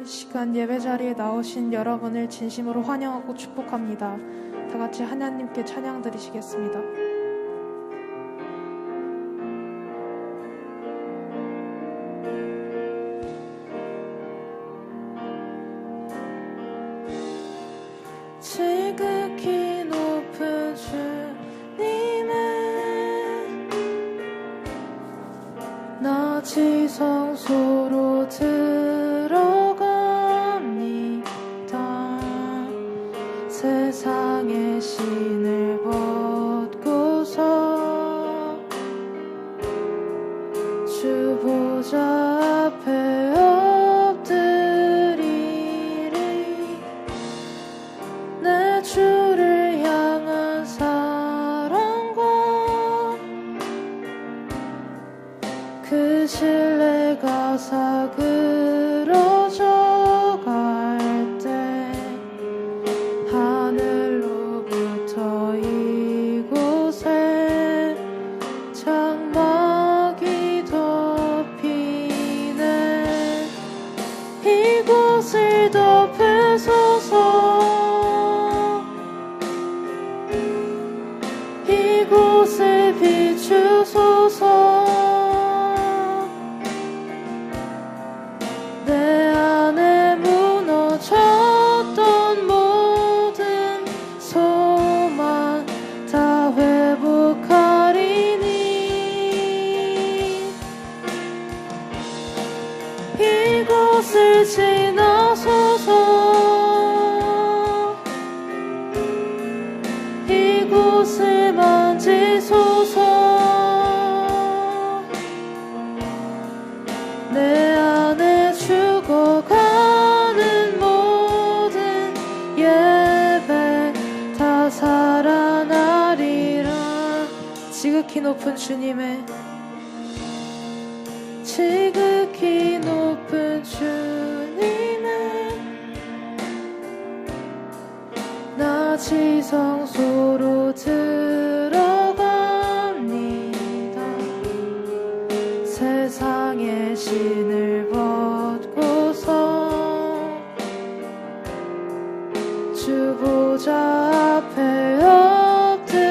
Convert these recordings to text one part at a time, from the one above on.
이 시간 예배 자리에 나오신 여러분을 진심으로 환영하고 축복합니다. 다 같이 하나님께 찬양 드리시겠습니다. 지극히 높은 주님의 나 지성소로 들어갑니다. 세상의 신을 벗고서 주 보좌 앞에 엎드리리. 내 주를 향한 사랑과 그 신뢰가 사그러져 갈 때 하늘로부터 이곳에 장막이 덮이네. 이곳을 덮으소서. 이곳을 비추소서. 내 안에 무너졌던 모든 소망 다 회복하리니. 이곳을 지나소서. 이곳을 만지소서. 내 안에 죽어가는 모든 예배 다 살아나리라. 지극히 높은 주님의 지극히 높은 주님의 나 지성소로 들어갑니다. 세상의 신을 벗고서 주 보좌 앞에 엎드리리.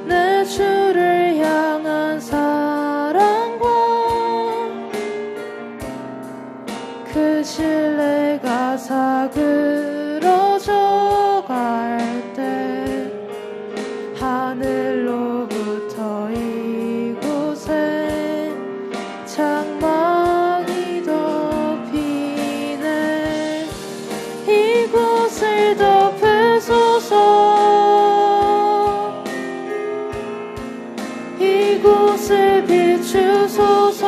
내 주를 향한 사랑과 그 신뢰가 사그러져 갈 때 하늘로부터 이곳에 장막이 덮이네. 이곳을 덮으소서. 이곳을 비추소서.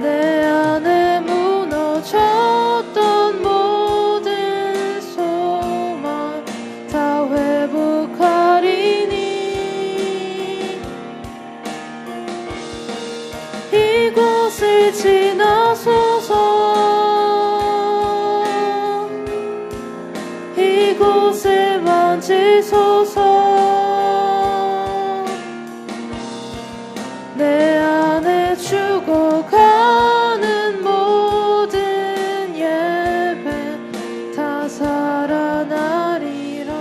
내 안에 무너졌던 모든 소망 다 회복하리니. 이곳을 지나소서. 이곳을 만지소서. 내 안에 죽어가는 모든 예배 다 살아나리라.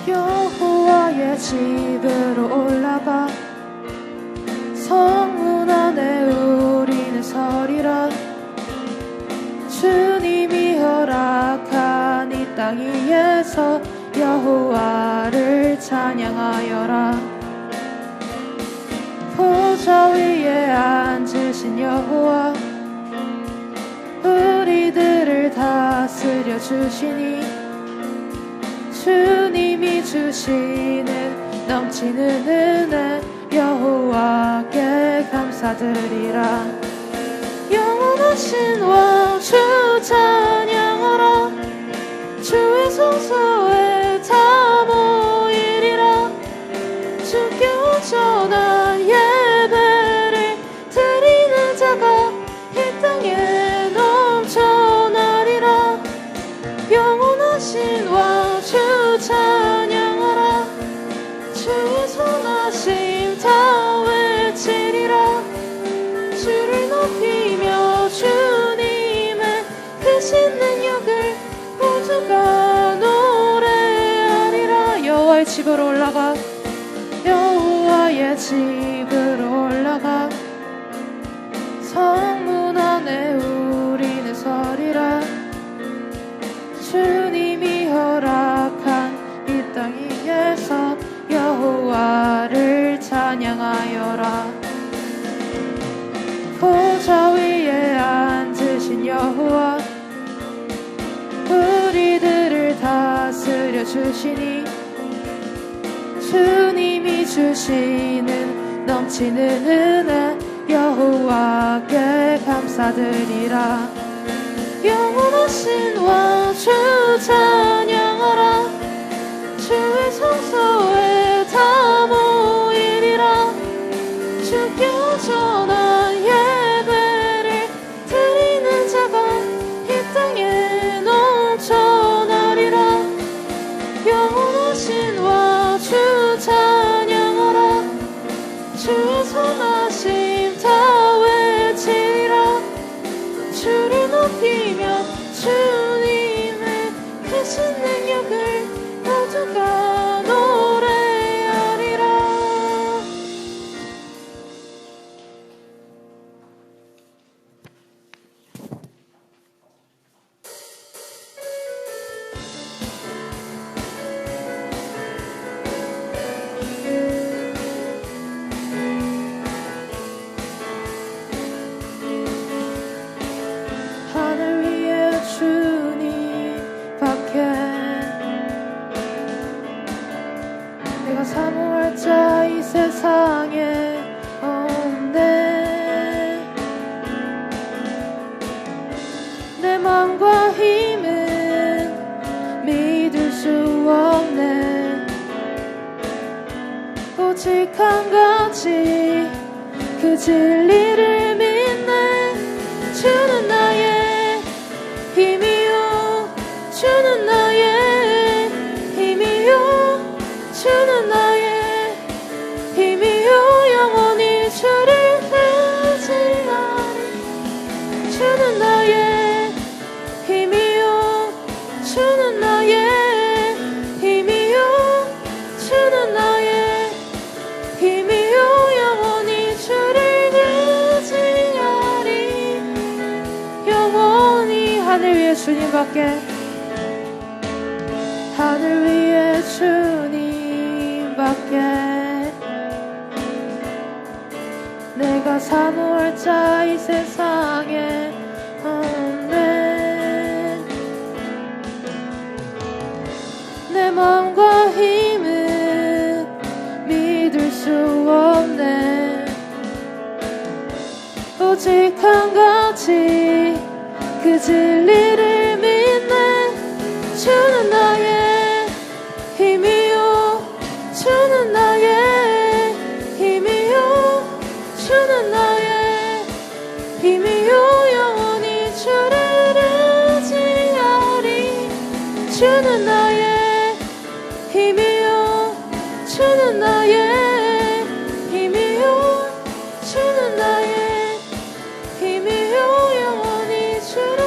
여호와의 집으로 올라가 성문 안에 우리는 서리라. 주님이 허락한 이 땅 위에서 여호와를 찬양하여라. 보좌 위에 앉으신 여호와 우리들을 다스려 주시니. 주님이 주시는 넘치는 은혜 여호와께 감사드리라. 영원하신 왕 주 집으로 올라가 여호와의 집으로 올라가 성문 안에 우리는 서리라. 주님이 허락한 이 땅 위에서 여호와를 찬양하여라. 보좌 위에 앉으신 여호와 우리들을 다스려 주시니 주님이 주시는 넘치는 은혜 여호와께 감사드리라. 영원하신 왕 주 찬양하라. 주의 성소에 다 모이리라. 주께 온전한 예배를 드리는 자가 이 땅에 넘쳐나리라. 영원하신 왕 주 찬양하라. 주의 선하심 다 외치리라. 주를 높이며 주님의 크신 능력을 모두가 노래하리라. 하늘 위에 주님 밖에 내가 사모할 자 이 세상에 없네. 내 맘과 힘은 믿을 수 없네. 오직 한 가지 그 진리를 믿네. 주는 나의 힘이요. 주는 나의 힘이요. 주는 나의 힘이요. 영원히 주를 의지하리. 주는 나의 힘이요. 주는 나의 힘이요. 주는 나의 힘이요. 영원히 주를 의지하리. 영원히 하늘 위에 주님밖에 하늘 위에 주님밖에 내가 사모할 자 이 세상에 없네. 내 마음과 힘은 믿을 수 없네. 오직 한 가지 그 진리를 믿네. 주는 나의 힘이요. 주는 나의 힘이요. 주는 나의 힘이요. 영원히 주를 의지하리. 주는 나의 힘이요. 주는 나의 힘이요. 주는 나의 힘이요. 영원히 주를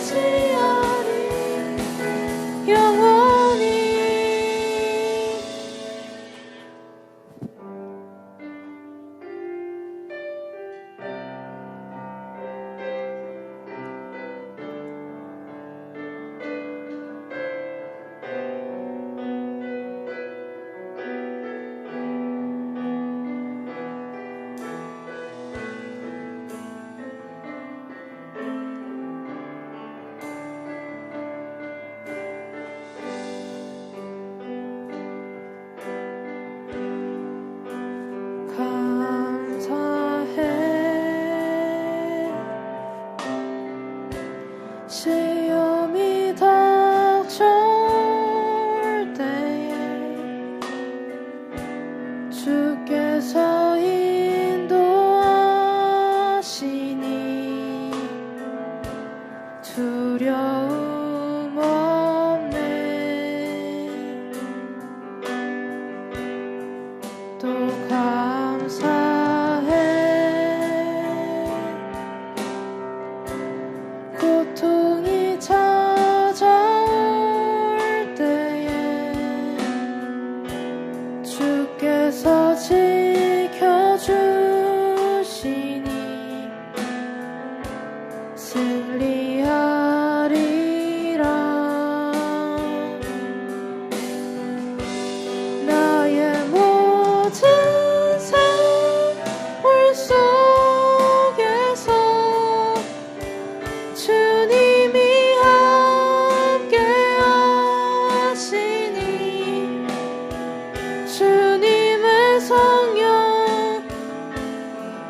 의지하리. 영원히 시험이 닥쳐올 때에 주께서 인도하시니 두려움 없네. 또 감사해. 고통이 찾아올 때에 나의 모든 생활 속에서 주님이 함께 하시니 주님의 성령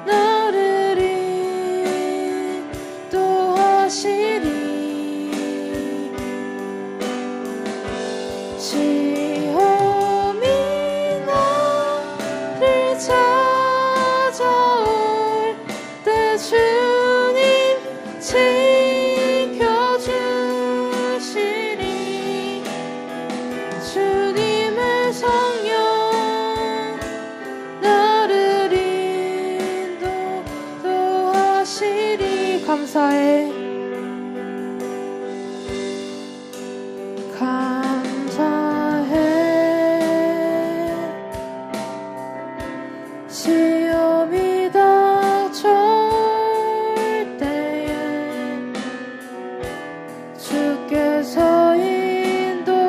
나를 인도하시리. 시험이 나를 찾아올 때 주님 지켜주시니 주님의 성령 나를 인도하시리. 감사해. 시험이 닥쳐올 때에 주께서 인도하시니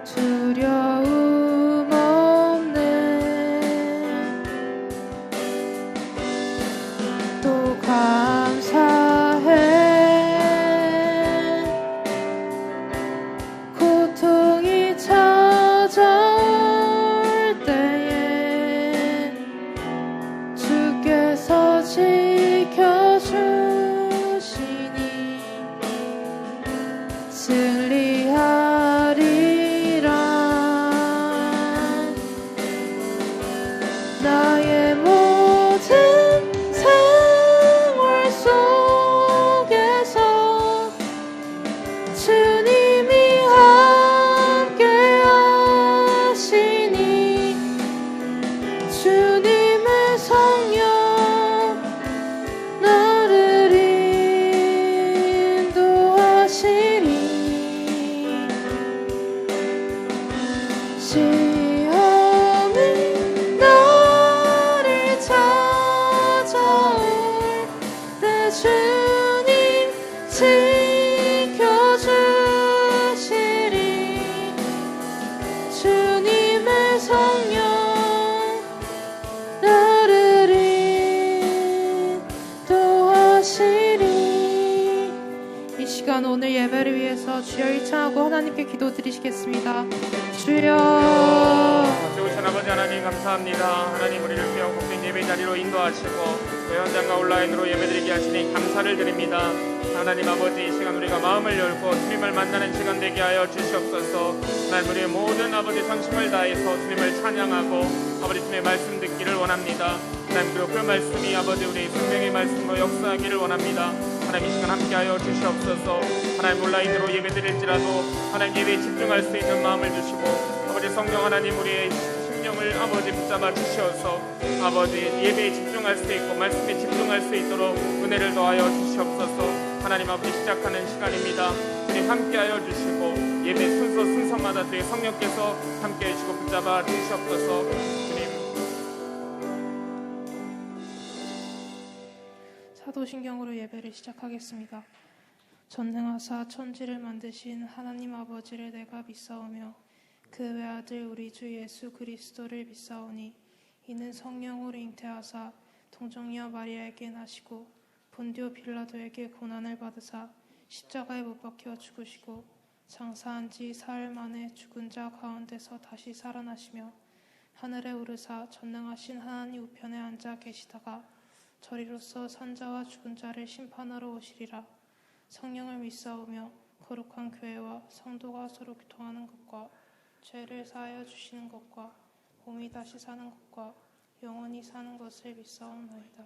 두려움 없네. 또 감사해. 고통이 찾아올 때에 주께서 지켜주시니 승리하리라. 나의 모든 생활 속에서 주님이 함께 하시니 주님의 성령 나를 인도하시리. 시험이 나를 찾아올 때 주님 지켜주시리. 주님의 성령 나를 인도하시리. 이 시간 오늘 예배를 위해서 주여 일창하고 하나님께 기도드리시겠습니다. 주여. 좋으신 아버지 하나님 감사합니다. 하나님 우리를 귀한 복된 예배 자리로 인도하시고 그 현장과 온라인으로 예배드리게 하시니 감사를 드립니다. 하나님 아버지 이 시간 우리가 마음을 열고 주님을 만나는 시간 되게 하여 주시옵소서. 하나님 우리의 모든 아버지 전심을 다해서 주님을 찬양하고 아버지 주님의 말씀 듣기를 원합니다. 하나님 그리고 그 말씀이 아버지 우리 생명의 말씀으로 역사하기를 원합니다. 하나님 이 시간 함께하여 주시옵소서. 하나님 온라인으로 예배드릴지라도 하나님 예배에 집중할 수 있는 마음을 주시고 아버지 성령 하나님 우리의 심령을 아버지 붙잡아 주시어서 아버지 예배에 집중할 수 있고 말씀에 집중할 수 있도록 은혜를 더하여 주시옵소서. 하나님 아버지 시작하는 시간입니다. 주님 함께하여 주시고 예배 순서마다 주의 성령께서 함께해 주시고 붙잡아 주시옵소서. 주님. 사도신경으로 예배를 시작하겠습니다. 전능하사 천지를 만드신 하나님 아버지를 내가 믿사오며 그 외아들 우리 주 예수 그리스도를 믿사오니 이는 성령으로 잉태하사 동정녀 마리아에게 나시고 본디오 빌라도에게 고난을 받으사 십자가에 못 박혀 죽으시고 장사한 지 사흘 만에 죽은 자 가운데서 다시 살아나시며 하늘에 오르사 전능하신 하나님 우편에 앉아 계시다가 저리로서 산자와 죽은 자를 심판하러 오시리라. 성령을 믿사오며 거룩한 교회와 성도가 서로 교통하는 것과 죄를 사하여 주시는 것과 몸이 다시 사는 것과 영원히 사는 것을 믿사옵나이다.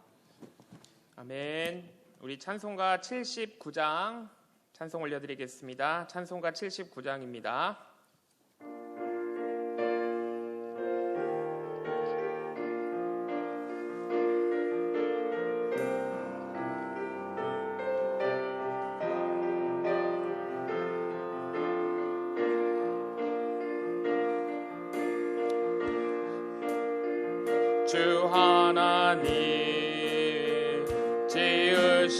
아멘. 우리 찬송가 79장 찬송 올려드리겠습니다. 찬송가 79장입니다. 주 하나님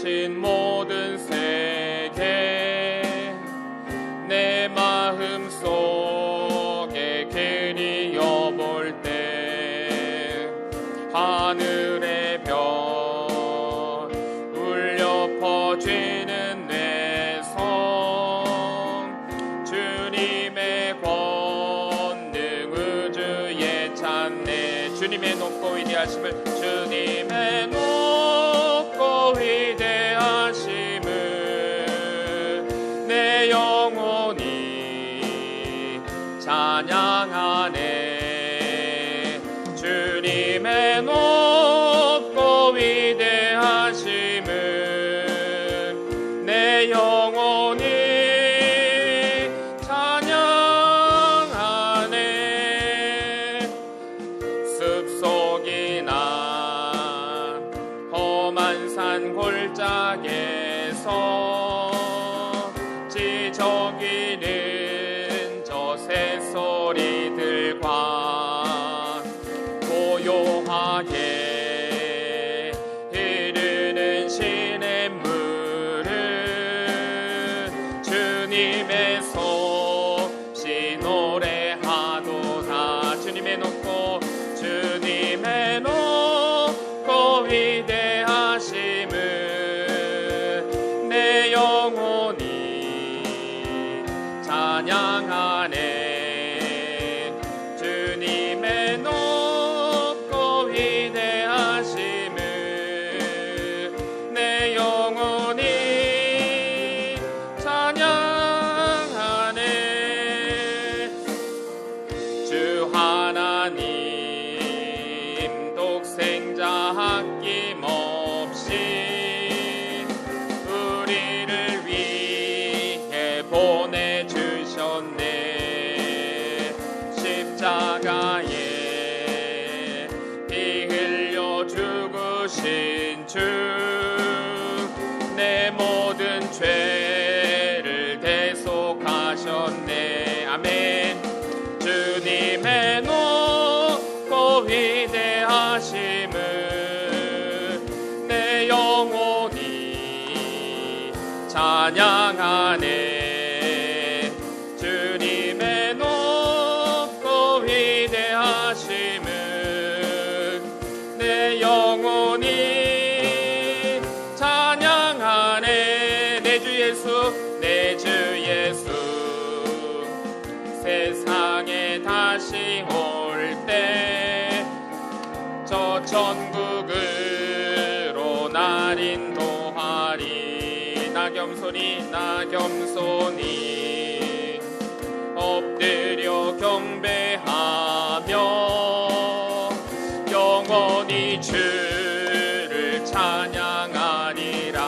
주신 모든 세계 내 마음 속에 그리워볼 때 하늘의 별 울려 퍼지는 내 성 주님의 권능 우주에 찬네 주님의 높고 위대하심을 주님의 높고 위대하심을 내 영혼이 찬양하네 주님의 높고 위대하심을 내 영혼이 찬양하네 습속이나 험한 산 골짜기에서 지저귀는 저 새소리들과 고요하게 흐르는 시냇물을 주님의 섭씨 노래하도다 주님의 높고 주님의 높고 위대하심을 내 영혼이 찬양하네 주님의 높고 위대하심을 내 영혼이 찬양하네 주 하나님 독생자 아낌없이 우리를 위해 보내주셨네 십자가에 피 흘려 죽으신 주 내 모든 죄를 대속하셨네 아멘 주님의 높고 위대하심을 내 영혼이 찬양하네 주님의 높고 위대하심을 내 영혼이 찬양하네 내 주 예수 세상에 다시 올 때 저 천국으로 날 인도하리 나 겸손히 엎드려 경배하며 영원히 주를 찬양하리라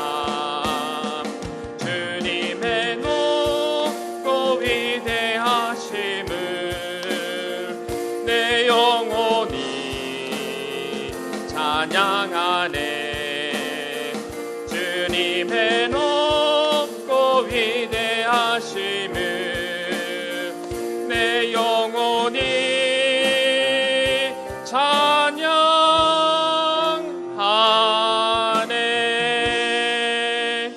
주님의 높고 위대하심을 내 영혼이 찬양하네 주님의 높고 위대하심을 내 영혼이 찬양하네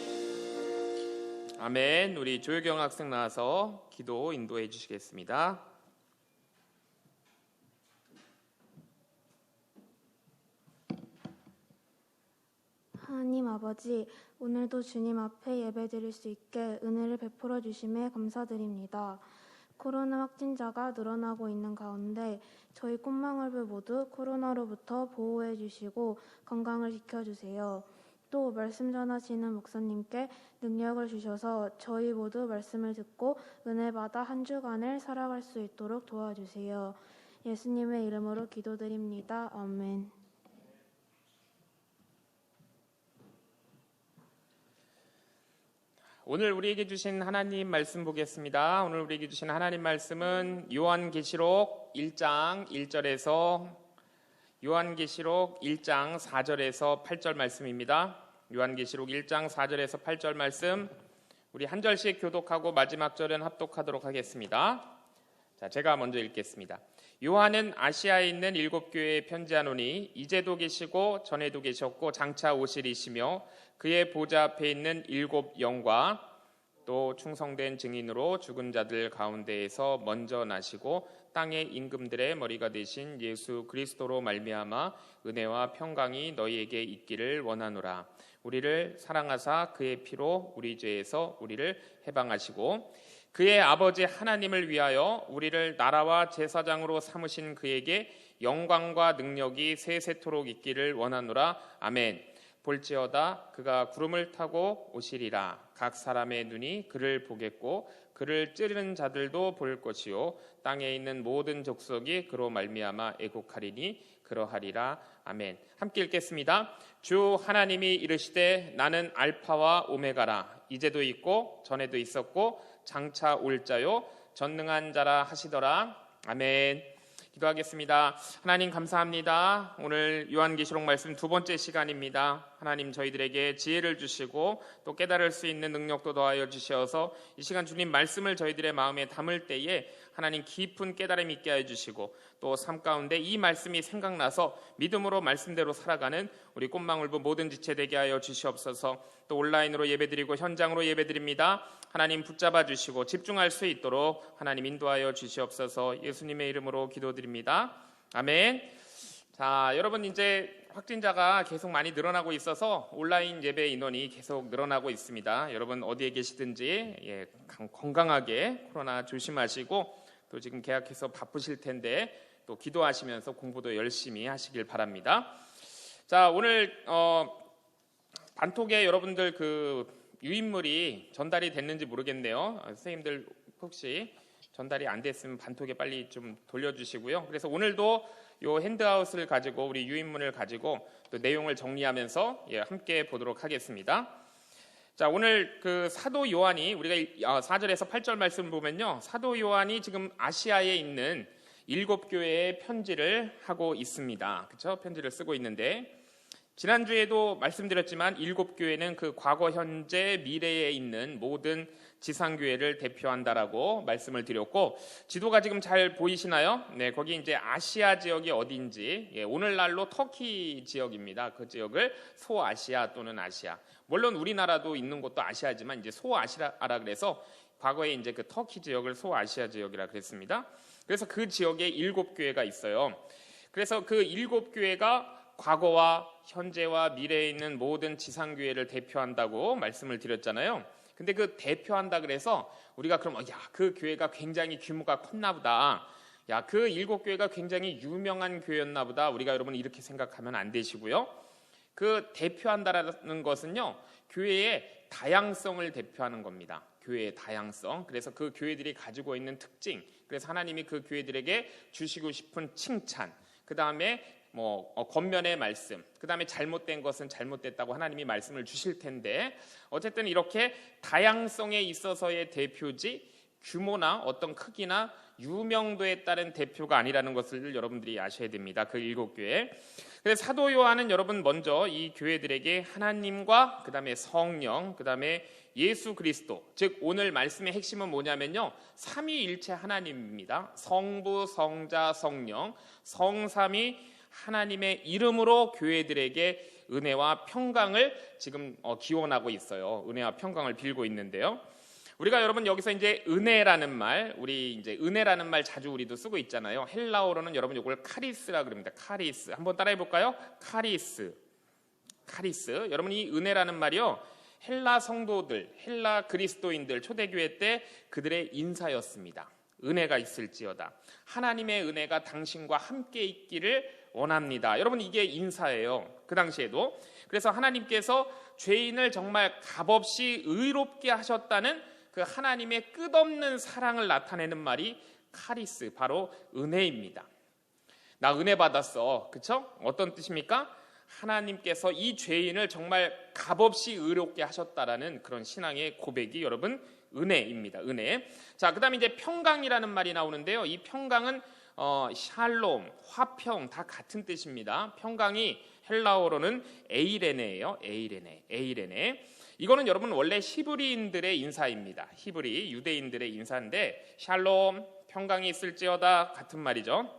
아멘 우리 조효경 학생 나와서 기도 인도해 주시겠습니다. 하나님 아버지, 오늘도 주님 앞에 예배드릴 수 있게 은혜를 베풀어 주심에 감사드립니다. 코로나 확진자가 늘어나고 있는 가운데 저희 꿈망울부 모두 코로나로부터 보호해 주시고 건강을 지켜주세요. 또 말씀 전하시는 목사님께 능력을 주셔서 저희 모두 말씀을 듣고 은혜 받아 한 주간을 살아갈 수 있도록 도와주세요. 예수님의 이름으로 기도드립니다. 아멘. 오늘 우리에게 주신 하나님 말씀 보겠습니다. 오늘 우리에게 주신 하나님 말씀은 요한계시록 1장 1절에서 요한계시록 1장 4절에서 8절 말씀입니다. 요한계시록 1장 4절에서 8절 말씀 우리 한 절씩 교독하고 마지막 절은 합독하도록 하겠습니다. 자, 제가 먼저 읽겠습니다. 요한은 아시아에 있는 7교회에 편지하노니 이제도 계시고 전에도 계셨고 장차 오시리시며 그의 보좌 앞에 있는 7 영과 또 충성된 증인으로 죽은 자들 가운데에서 먼저 나시고 땅의 임금들의 머리가 되신 예수 그리스도로 말미암아 은혜와 평강이 너희에게 있기를 원하노라. 우리를 사랑하사 그의 피로 우리 죄에서 우리를 해방하시고 그의 아버지 하나님을 위하여 우리를 나라와 제사장으로 삼으신 그에게 영광과 능력이 세세토록 있기를 원하노라. 아멘. 볼지어다 그가 구름을 타고 오시리라. 각 사람의 눈이 그를 보겠고 그를 찌르는 자들도 볼 것이요 땅에 있는 모든 족속이 그로 말미암아 애곡하리니 그러하리라. 아멘. 함께 읽겠습니다. 주 하나님이 이르시되 나는 알파와 오메가라. 이제도 있고 전에도 있었고 장차 올 자요 전능한 자라 하시더라. 아멘. 기도하겠습니다. 하나님 감사합니다. 오늘 요한계시록 말씀 2번째 시간입니다. 하나님 저희들에게 지혜를 주시고 또 깨달을 수 있는 능력도 더하여 주시어서 이 시간 주님 말씀을 저희들의 마음에 담을 때에 하나님 깊은 깨달음 있게 하여 주시고 또 삶 가운데 이 말씀이 생각나서 믿음으로 말씀대로 살아가는 우리 꽃망울부 모든 지체 되게 하여 주시옵소서. 또 온라인으로 예배드리고 현장으로 예배드립니다. 하나님 붙잡아 주시고 집중할 수 있도록 하나님 인도하여 주시옵소서. 예수님의 이름으로 기도드립니다. 아멘. 자, 여러분 이제 확진자가 계속 많이 늘어나고 있어서 온라인 예배 인원이 계속 늘어나고 있습니다. 여러분 어디에 계시든지 건강하게 코로나 조심하시고 또 지금 계약해서 바쁘실 텐데 또 기도하시면서 공부도 열심히 하시길 바랍니다. 자, 오늘 반톡에 여러분들 그 유인물이 전달이 됐는지 모르겠네요. 선생님들 혹시 전달이 안 됐으면 반톡에 빨리 좀 돌려주시고요. 그래서 오늘도 요 핸드아웃을 가지고 우리 유인물을 가지고 또 내용을 정리하면서 함께 보도록 하겠습니다. 자, 오늘 그 사도 요한이 우리가 4절에서 8절 말씀 보면요, 사도 요한이 지금 아시아에 있는 7교회에 편지를 하고 있습니다. 그렇죠? 편지를 쓰고 있는데 지난주에도 말씀드렸지만 7교회는 그 과거, 현재, 미래에 있는 모든 지상교회를 대표한다라고 말씀을 드렸고 지도가 지금 잘 보이시나요? 네, 거기 이제 아시아 지역이 어딘지 오늘날로 터키 지역입니다. 그 지역을 소아시아 또는 아시아. 물론 우리나라도 있는 곳도 아시아지만 이제 소아시아라 그래서 과거에 이제 그 터키 지역을 소아시아 지역이라 그랬습니다. 그래서 그 지역에 7교회가 있어요. 그래서 그 7교회가 과거와 현재와 미래에 있는 모든 지상교회를 대표한다고 말씀을 드렸잖아요. 근데 그 대표한다 그래서 우리가 그럼 그 교회가 굉장히 규모가 컸나 보다. 그 7교회가 굉장히 유명한 교회였나 보다. 우리가 여러분 이렇게 생각하면 안 되시고요. 그 대표한다라는 것은요, 교회의 다양성을 대표하는 겁니다. 교회의 다양성. 그래서 그 교회들이 가지고 있는 특징, 그래서 하나님이 그 교회들에게 주시고 싶은 칭찬, 그 다음에 겉면의 말씀, 그 다음에 잘못된 것은 잘못됐다고 하나님이 말씀을 주실 텐데 어쨌든 이렇게 다양성에 있어서의 대표지 규모나 어떤 크기나 유명도에 따른 대표가 아니라는 것을 여러분들이 아셔야 됩니다. 그 7교회. 그래서 사도 요한은 여러분 먼저 이 교회들에게 하나님과 그 다음에 성령, 그 다음에 예수 그리스도, 즉 오늘 말씀의 핵심은 뭐냐면요, 삼위일체 하나님입니다. 성부, 성자, 성령, 성삼위 하나님의 이름으로 교회들에게 은혜와 평강을 지금 기원하고 있어요. 은혜와 평강을 빌고 있는데요. 우리가 여러분 여기서 이제 은혜라는 말, 우리 이제 은혜라는 말 자주 우리도 쓰고 있잖아요. 헬라어로는 여러분 이걸 카리스라 그럽니다. 카리스. 한번 따라해 볼까요? 카리스. 카리스. 여러분 이 은혜라는 말이요, 헬라 성도들, 헬라 그리스도인들 초대교회 때 그들의 인사였습니다. 은혜가 있을지어다. 하나님의 은혜가 당신과 함께 있기를 원합니다. 여러분 이게 인사예요. 그 당시에도. 그래서 하나님께서 죄인을 정말 값없이 의롭게 하셨다는 그 하나님의 끝없는 사랑을 나타내는 말이 카리스, 바로 은혜입니다. 나 은혜 받았어. 그렇죠? 어떤 뜻입니까? 하나님께서 이 죄인을 정말 값없이 의롭게 하셨다라는 그런 신앙의 고백이 여러분 은혜입니다. 은혜. 자, 그다음에 이제 평강이라는 말이 나오는데요. 이 평강은 샬롬, 화평 다 같은 뜻입니다. 평강이 헬라어로는 에이레네예요. 에이레네. 이거는 여러분 원래 히브리인들의 인사입니다. 히브리 유대인들의 인사인데 샬롬, 평강이 있을지어다 같은 말이죠.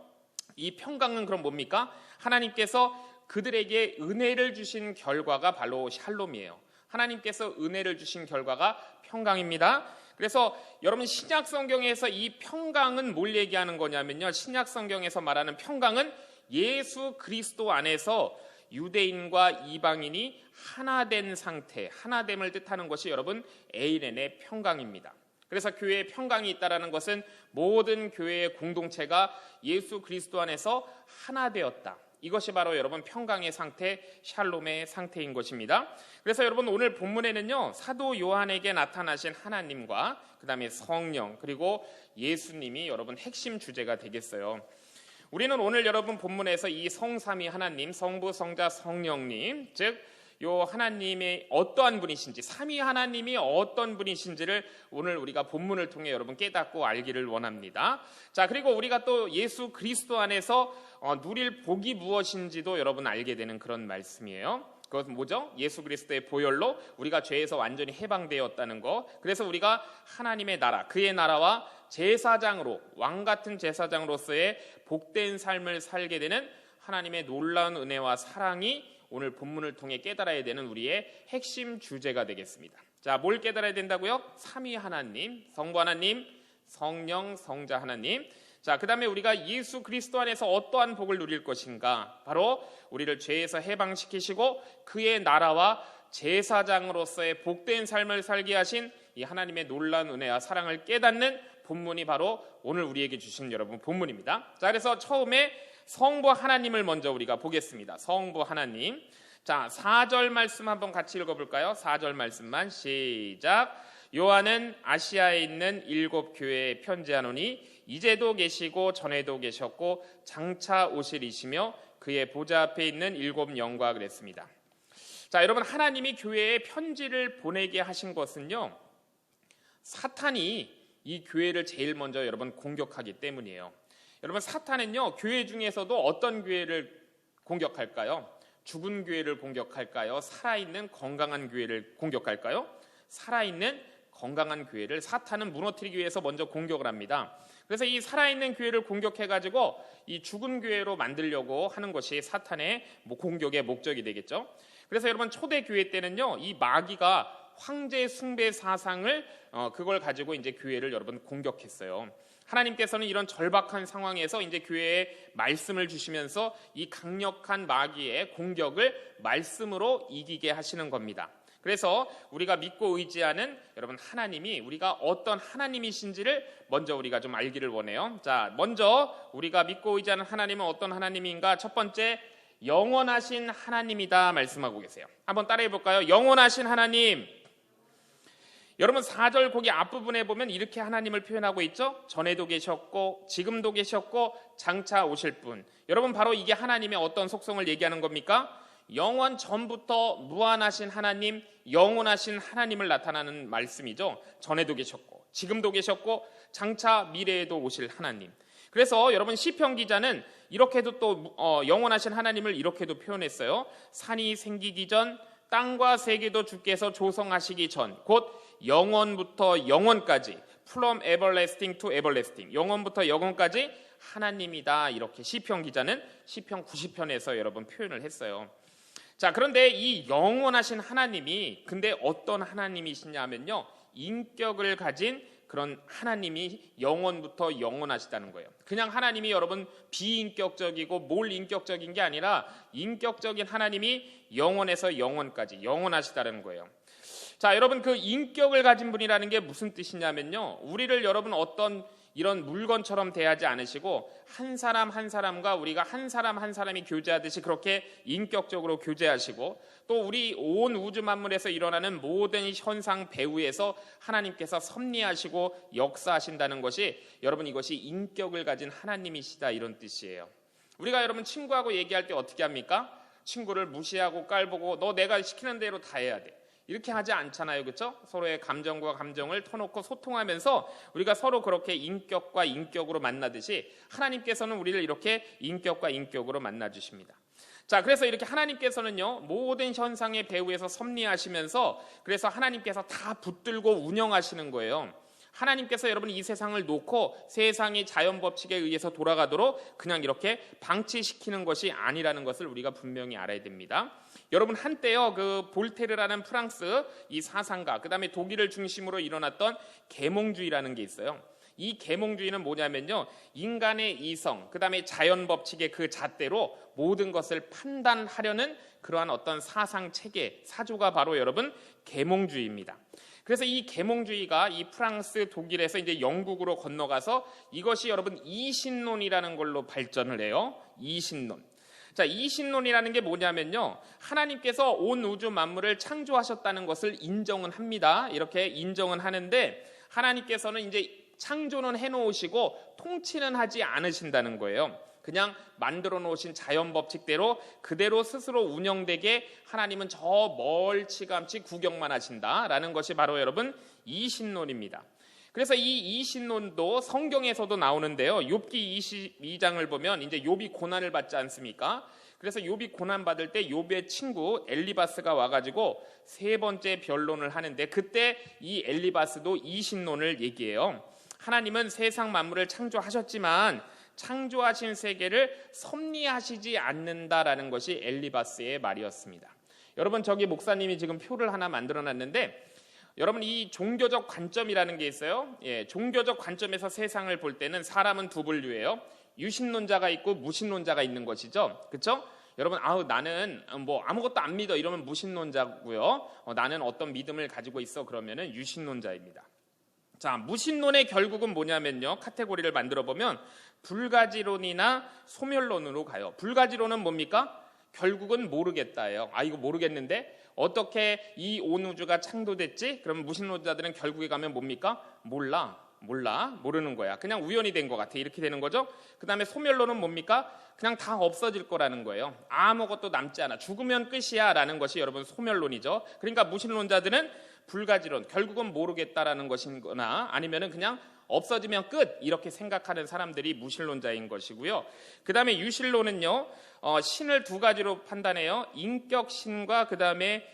이 평강은 그럼 뭡니까? 하나님께서 그들에게 은혜를 주신 결과가 바로 샬롬이에요. 하나님께서 은혜를 주신 결과가 평강입니다. 그래서 여러분 신약 성경에서 이 평강은 뭘 얘기하는 거냐면요, 신약 성경에서 말하는 평강은 예수 그리스도 안에서 유대인과 이방인이 하나된 상태, 하나됨을 뜻하는 것이 여러분 에이렌의 평강입니다. 그래서 교회에 평강이 있다는 것은 모든 교회의 공동체가 예수 그리스도 안에서 하나 되었다. 이것이 바로 여러분 평강의 상태, 샬롬의 상태인 것입니다. 그래서 여러분 오늘 본문에는요, 사도 요한에게 나타나신 하나님과 그 다음에 성령 그리고 예수님이 여러분 핵심 주제가 되겠어요. 우리는 오늘 여러분 본문에서 이 성삼위 하나님, 성부, 성자, 성령님, 즉 요 하나님의 어떠한 분이신지, 삼위 하나님이 어떤 분이신지를 오늘 우리가 본문을 통해 여러분 깨닫고 알기를 원합니다. 자, 그리고 우리가 또 예수 그리스도 안에서 누릴 복이 무엇인지도 여러분 알게 되는 그런 말씀이에요. 그것은 뭐죠? 예수 그리스도의 보혈로 우리가 죄에서 완전히 해방되었다는 거. 그래서 우리가 하나님의 나라, 그의 나라와 제사장으로, 왕 같은 제사장으로서의 복된 삶을 살게 되는 하나님의 놀라운 은혜와 사랑이 오늘 본문을 통해 깨달아야 되는 우리의 핵심 주제가 되겠습니다. 자, 뭘 깨달아야 된다고요? 삼위 하나님, 성부 하나님, 성령, 성자 하나님. 자, 그 다음에 우리가 예수 그리스도 안에서 어떠한 복을 누릴 것인가? 바로 우리를 죄에서 해방시키시고 그의 나라와 제사장으로서의 복된 삶을 살게 하신 이 하나님의 놀라운 은혜와 사랑을 깨닫는 본문이 바로 오늘 우리에게 주신 여러분 본문입니다. 자, 그래서 처음에 성부 하나님을 먼저 우리가 보겠습니다. 성부 하나님. 자, 4절 말씀 한번 같이 읽어볼까요? 4절 말씀만 시작. 요한은 아시아에 있는 7 교회에 편지하노니 이제도 계시고 전에도 계셨고 장차 오실이시며 그의 보좌 앞에 있는 7 영과 그랬습니다. 자, 여러분 하나님이 교회에 편지를 보내게 하신 것은요, 사탄이 이 교회를 제일 먼저 여러분 공격하기 때문이에요. 여러분 사탄은요, 교회 중에서도 어떤 교회를 공격할까요? 죽은 교회를 공격할까요? 살아있는 건강한 교회를 공격할까요? 살아있는 건강한 교회를 사탄은 무너뜨리기 위해서 먼저 공격을 합니다. 그래서 이 살아있는 교회를 공격해가지고 이 죽은 교회로 만들려고 하는 것이 사탄의 공격의 목적이 되겠죠. 그래서 여러분 초대 교회 때는요, 이 마귀가 황제 숭배 사상을 그걸 가지고 이제 교회를 여러분 공격했어요. 하나님께서는 이런 절박한 상황에서 이제 교회에 말씀을 주시면서 이 강력한 마귀의 공격을 말씀으로 이기게 하시는 겁니다. 그래서 우리가 믿고 의지하는 여러분 하나님이 우리가 어떤 하나님이신지를 먼저 우리가 좀 알기를 원해요. 자, 먼저 우리가 믿고 의지하는 하나님은 어떤 하나님인가? 첫 번째, 영원하신 하나님이다 말씀하고 계세요. 한번 따라해 볼까요? 영원하신 하나님. 여러분 4절 거기 앞부분에 보면 이렇게 하나님을 표현하고 있죠. 전에도 계셨고 지금도 계셨고 장차 오실 분. 여러분 바로 이게 하나님의 어떤 속성을 얘기하는 겁니까? 영원 전부터 무한하신 하나님, 영원하신 하나님을 나타나는 말씀이죠. 전에도 계셨고 지금도 계셨고 장차 미래에도 오실 하나님. 그래서 여러분 시편 기자는 이렇게도 또 영원하신 하나님을 이렇게도 표현했어요. 산이 생기기 전 땅과 세계도 주께서 조성하시기 전 곧 영원부터 영원까지 from everlasting to everlasting 영원부터 영원까지 하나님이다. 이렇게 시편 기자는 시편 90편에서 여러분 표현을 했어요. 자, 그런데 이 영원하신 하나님이 근데 어떤 하나님이시냐 하면요, 인격을 가진 그런 하나님이 영원부터 영원하시다는 거예요. 그냥 하나님이 여러분 비인격적이고 뭘 인격적인 게 아니라 인격적인 하나님이 영원에서 영원까지 영원하시다는 거예요. 자, 여러분 그 인격을 가진 분이라는 게 무슨 뜻이냐면요, 우리를 여러분 어떤 이런 물건처럼 대하지 않으시고 한 사람 한 사람과 우리가 한 사람 한 사람이 교제하듯이 그렇게 인격적으로 교제하시고 또 우리 온 우주 만물에서 일어나는 모든 현상 배후에서 하나님께서 섭리하시고 역사하신다는 것이 여러분 이것이 인격을 가진 하나님이시다 이런 뜻이에요. 우리가 여러분 친구하고 얘기할 때 어떻게 합니까? 친구를 무시하고 깔보고 너 내가 시키는 대로 다 해야 돼. 이렇게 하지 않잖아요. 그렇죠? 서로의 감정과 감정을 터놓고 소통하면서 우리가 서로 그렇게 인격과 인격으로 만나듯이 하나님께서는 우리를 이렇게 인격과 인격으로 만나주십니다. 자, 그래서 이렇게 하나님께서는요, 모든 현상의 배후에서 섭리하시면서 그래서 하나님께서 다 붙들고 운영하시는 거예요. 하나님께서 여러분 이 세상을 놓고 세상이 자연 법칙에 의해서 돌아가도록 그냥 이렇게 방치시키는 것이 아니라는 것을 우리가 분명히 알아야 됩니다. 여러분 한때요 그 볼테르라는 프랑스 이 사상가, 그다음에 독일을 중심으로 일어났던 계몽주의라는 게 있어요. 이 계몽주의는 뭐냐면요, 인간의 이성, 그다음에 자연 법칙의 그 잣대로 모든 것을 판단하려는 그러한 어떤 사상 체계, 사조가 바로 여러분 계몽주의입니다. 그래서 이 계몽주의가 이 프랑스, 독일에서 이제 영국으로 건너가서 이것이 여러분 이신론이라는 걸로 발전을 해요. 이신론. 자, 이신론이라는 게 뭐냐면요, 하나님께서 온 우주 만물을 창조하셨다는 것을 인정은 합니다. 이렇게 인정은 하는데 하나님께서는 이제 창조는 해놓으시고 통치는 하지 않으신다는 거예요. 그냥 만들어 놓으신 자연 법칙대로 그대로 스스로 운영되게 하나님은 저 멀찌감치 구경만 하신다라는 것이 바로 여러분 이신론입니다. 그래서 이 이신론도 성경에서도 나오는데요. 욥기 22장을 보면 이제 욥이 고난을 받지 않습니까? 그래서 욥이 고난 받을 때 욥의 친구 엘리바스가 와가지고 세 번째 변론을 하는데 그때 이 엘리바스도 이신론을 얘기해요. 하나님은 세상 만물을 창조하셨지만 창조하신 세계를 섭리하시지 않는다라는 것이 엘리바스의 말이었습니다. 여러분 저기 목사님이 지금 표를 하나 만들어놨는데 여러분 이 종교적 관점이라는 게 있어요. 종교적 관점에서 세상을 볼 때는 사람은 두 분류예요. 유신론자가 있고 무신론자가 있는 것이죠. 그렇죠? 여러분 나는 뭐 아무것도 안 믿어 이러면 무신론자고요. 나는 어떤 믿음을 가지고 있어 그러면은 유신론자입니다. 자, 무신론의 결국은 뭐냐면요, 카테고리를 만들어 보면 불가지론이나 소멸론으로 가요. 불가지론은 뭡니까? 결국은 모르겠다예요. 이거 모르겠는데 어떻게 이 온 우주가 창조됐지? 그러면 무신론자들은 결국에 가면 뭡니까? 모르는 거야. 그냥 우연이 된 것 같아. 이렇게 되는 거죠. 그 다음에 소멸론은 뭡니까? 그냥 다 없어질 거라는 거예요. 아무것도 남지 않아. 죽으면 끝이야 라는 것이 여러분 소멸론이죠. 그러니까 무신론자들은 불가지론, 결국은 모르겠다라는 것이거나 아니면은 그냥 없어지면 끝 이렇게 생각하는 사람들이 무신론자인 것이고요. 그 다음에 유신론은요, 신을 두 가지로 판단해요. 인격신과 그 다음에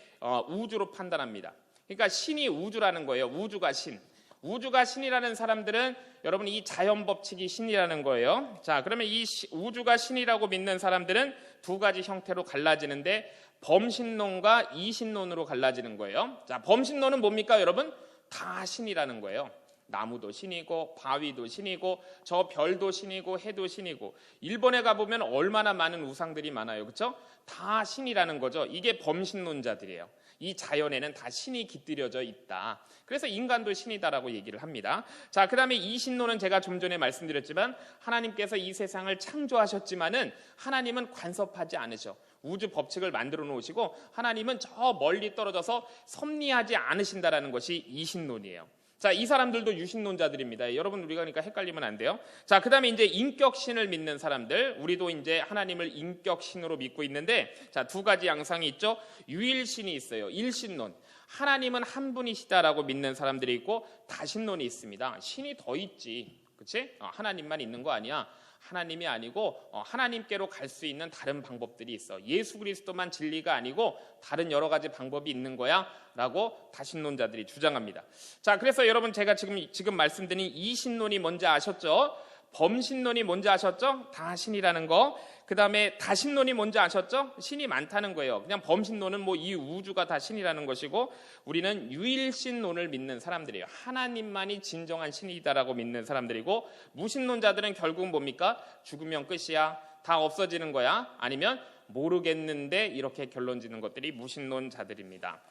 우주로 판단합니다. 그러니까 신이 우주라는 거예요. 우주가 신. 우주가 신이라는 사람들은 여러분 이 자연 법칙이 신이라는 거예요. 자, 그러면 이 우주가 신이라고 믿는 사람들은 두 가지 형태로 갈라지는데 범신론과 이신론으로 갈라지는 거예요. 자, 범신론은 뭡니까 여러분? 다 신이라는 거예요. 나무도 신이고 바위도 신이고 저 별도 신이고 해도 신이고 일본에 가보면 얼마나 많은 우상들이 많아요. 그렇죠? 다 신이라는 거죠. 이게 범신론자들이에요. 이 자연에는 다 신이 깃들여져 있다. 그래서 인간도 신이다라고 얘기를 합니다. 자, 그 다음에 이신론은 제가 좀 전에 말씀드렸지만 하나님께서 이 세상을 창조하셨지만은 하나님은 간섭하지 않으셔. 우주 법칙을 만들어 놓으시고 하나님은 저 멀리 떨어져서 섭리하지 않으신다라는 것이 이신론이에요. 자, 이 사람들도 유신론자들입니다. 여러분 우리가 그러니까 헷갈리면 안 돼요. 자, 그 다음에 이제 인격신을 믿는 사람들, 우리도 이제 하나님을 인격신으로 믿고 있는데, 자, 두 가지 양상이 있죠. 유일신이 있어요. 일신론. 하나님은 한 분이시다라고 믿는 사람들이 있고 다신론이 있습니다. 신이 더 있지, 그렇지? 하나님만 있는 거 아니야. 하나님이 아니고 하나님께로 갈 수 있는 다른 방법들이 있어. 예수 그리스도만 진리가 아니고 다른 여러 가지 방법이 있는 거야 라고 다신론자들이 주장합니다. 자, 그래서 여러분 제가 지금 말씀드린 이신론이 뭔지 아셨죠? 범신론이 뭔지 아셨죠? 다 신이라는 거. 그 다음에 다신론이 뭔지 아셨죠? 신이 많다는 거예요. 그냥 범신론은 뭐 이 우주가 다 신이라는 것이고 우리는 유일신론을 믿는 사람들이에요. 하나님만이 진정한 신이다라고 믿는 사람들이고 무신론자들은 결국은 뭡니까? 죽으면 끝이야. 다 없어지는 거야. 아니면 모르겠는데 이렇게 결론 짓는 것들이 무신론자들입니다.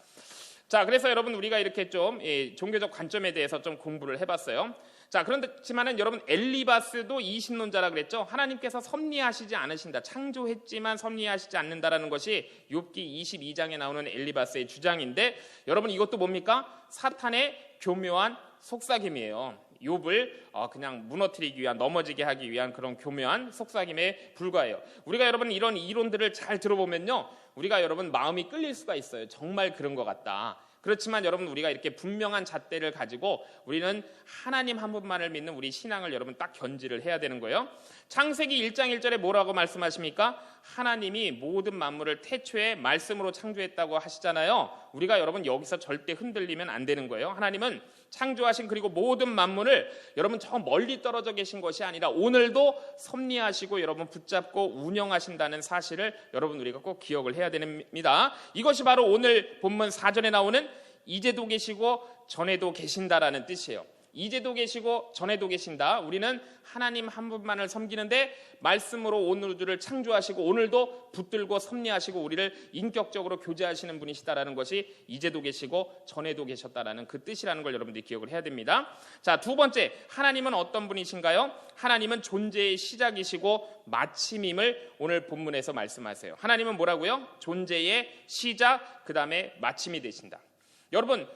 자, 그래서 여러분 우리가 이렇게 좀 종교적 관점에 대해서 좀 공부를 해봤어요. 자, 그렇지만은 여러분 엘리바스도 이신론자라 그랬죠. 하나님께서 섭리하시지 않으신다. 창조했지만 섭리하시지 않는다라는 것이 욥기 22장에 나오는 엘리바스의 주장인데 여러분 이것도 뭡니까? 사탄의 교묘한 속삭임이에요. 욥을 그냥 무너뜨리기 위한, 넘어지게 하기 위한 그런 교묘한 속삭임에 불과해요. 우리가 여러분 이런 이론들을 잘 들어보면요, 우리가 여러분 마음이 끌릴 수가 있어요. 정말 그런 것 같다. 그렇지만 여러분 우리가 이렇게 분명한 잣대를 가지고 우리는 하나님 한 분만을 믿는 우리 신앙을 여러분 딱 견지를 해야 되는 거예요. 창세기 1장 1절에 뭐라고 말씀하십니까? 하나님이 모든 만물을 태초에 말씀으로 창조했다고 하시잖아요. 우리가 여러분 여기서 절대 흔들리면 안 되는 거예요. 하나님은 창조하신 그리고 모든 만물을 여러분 저 멀리 떨어져 계신 것이 아니라 오늘도 섭리하시고 여러분 붙잡고 운영하신다는 사실을 여러분 우리가 꼭 기억을 해야 됩니다. 이것이 바로 오늘 본문 4절에 나오는 이제도 계시고 전에도 계신다라는 뜻이에요. 이제도 계시고 전에도 계신다. 우리는 하나님 한 분만을 섬기는데 말씀으로 온 우주를 창조하시고 오늘도 붙들고 섭리하시고 우리를 인격적으로 교제하시는 분이시다라는 것이 이제도 계시고 전에도 계셨다라는 그 뜻이라는 걸 여러분들이 기억을 해야 됩니다. 자, 두 번째, 하나님은 어떤 분이신가요? 하나님은 존재의 시작이시고 마침임을 오늘 본문에서 말씀하세요. 하나님은 뭐라고요? 존재의 시작, 그 다음에 마침이 되신다. 여러분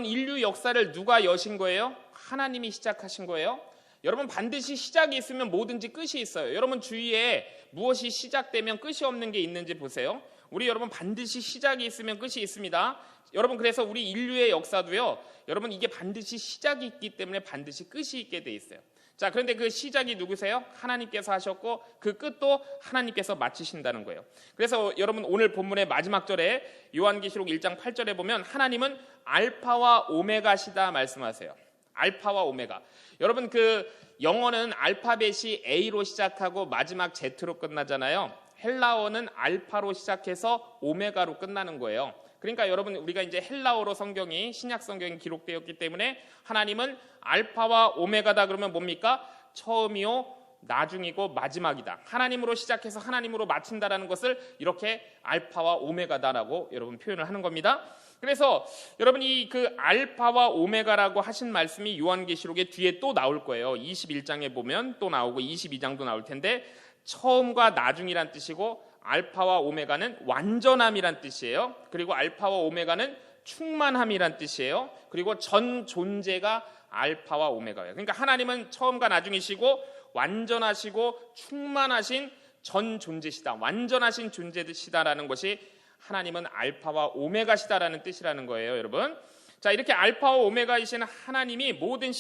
인류 역사를 누가 여신 거예요? 하나님이 시작하신 거예요. 여러분 반드시 시작이 있으면 뭐든지 끝이 있어요. 여러분 주위에 무엇이 시작되면 끝이 없는 게 있는지 보세요. 우리 여러분 반드시 시작이 있으면 끝이 있습니다. 여러분 그래서 우리 인류의 역사도요. 여러분 이게 반드시 시작이 있기 때문에 반드시 끝이 있게 돼 있어요. 자, 그런데 그 시작이 누구세요? 하나님께서 하셨고 그 끝도 하나님께서 마치신다는 거예요. 그래서 여러분 오늘 본문의 마지막 절에 요한계시록 1장 8절에 보면 하나님은 알파와 오메가시다 말씀하세요. 알파와 오메가. 여러분 그 영어는 알파벳이 A로 시작하고 마지막 Z로 끝나잖아요. 헬라어는 알파로 시작해서 오메가로 끝나는 거예요. 그러니까 여러분 우리가 이제 헬라어로 성경이 신약 성경이 기록되었기 때문에 하나님은 알파와 오메가다 그러면 뭡니까? 처음이요 나중이고 마지막이다. 하나님으로 시작해서 하나님으로 마친다라는 것을 이렇게 알파와 오메가다라고 여러분 표현을 하는 겁니다. 그래서 여러분 이 그 알파와 오메가라고 하신 말씀이 요한계시록에 뒤에 또 나올 거예요. 21장에 보면 또 나오고 22장도 나올 텐데 처음과 나중이란 뜻이고 알파와 오메가는 완전함이란 뜻이에요. 그리고 알파와 오메가는 충만함이란 뜻이에요. 그리고 전 존재가 알파와 오메가예요. 그러니까 하나님은 처음과 나중이시고 완전하시고 충만하신 전 존재시다. 완전하신 존재시다라는 것이 하나님은 알파와 오메가시다라는 뜻이라는 거예요, 여러분. 자, 이렇게 알파와 오메가이신 하나님이 모든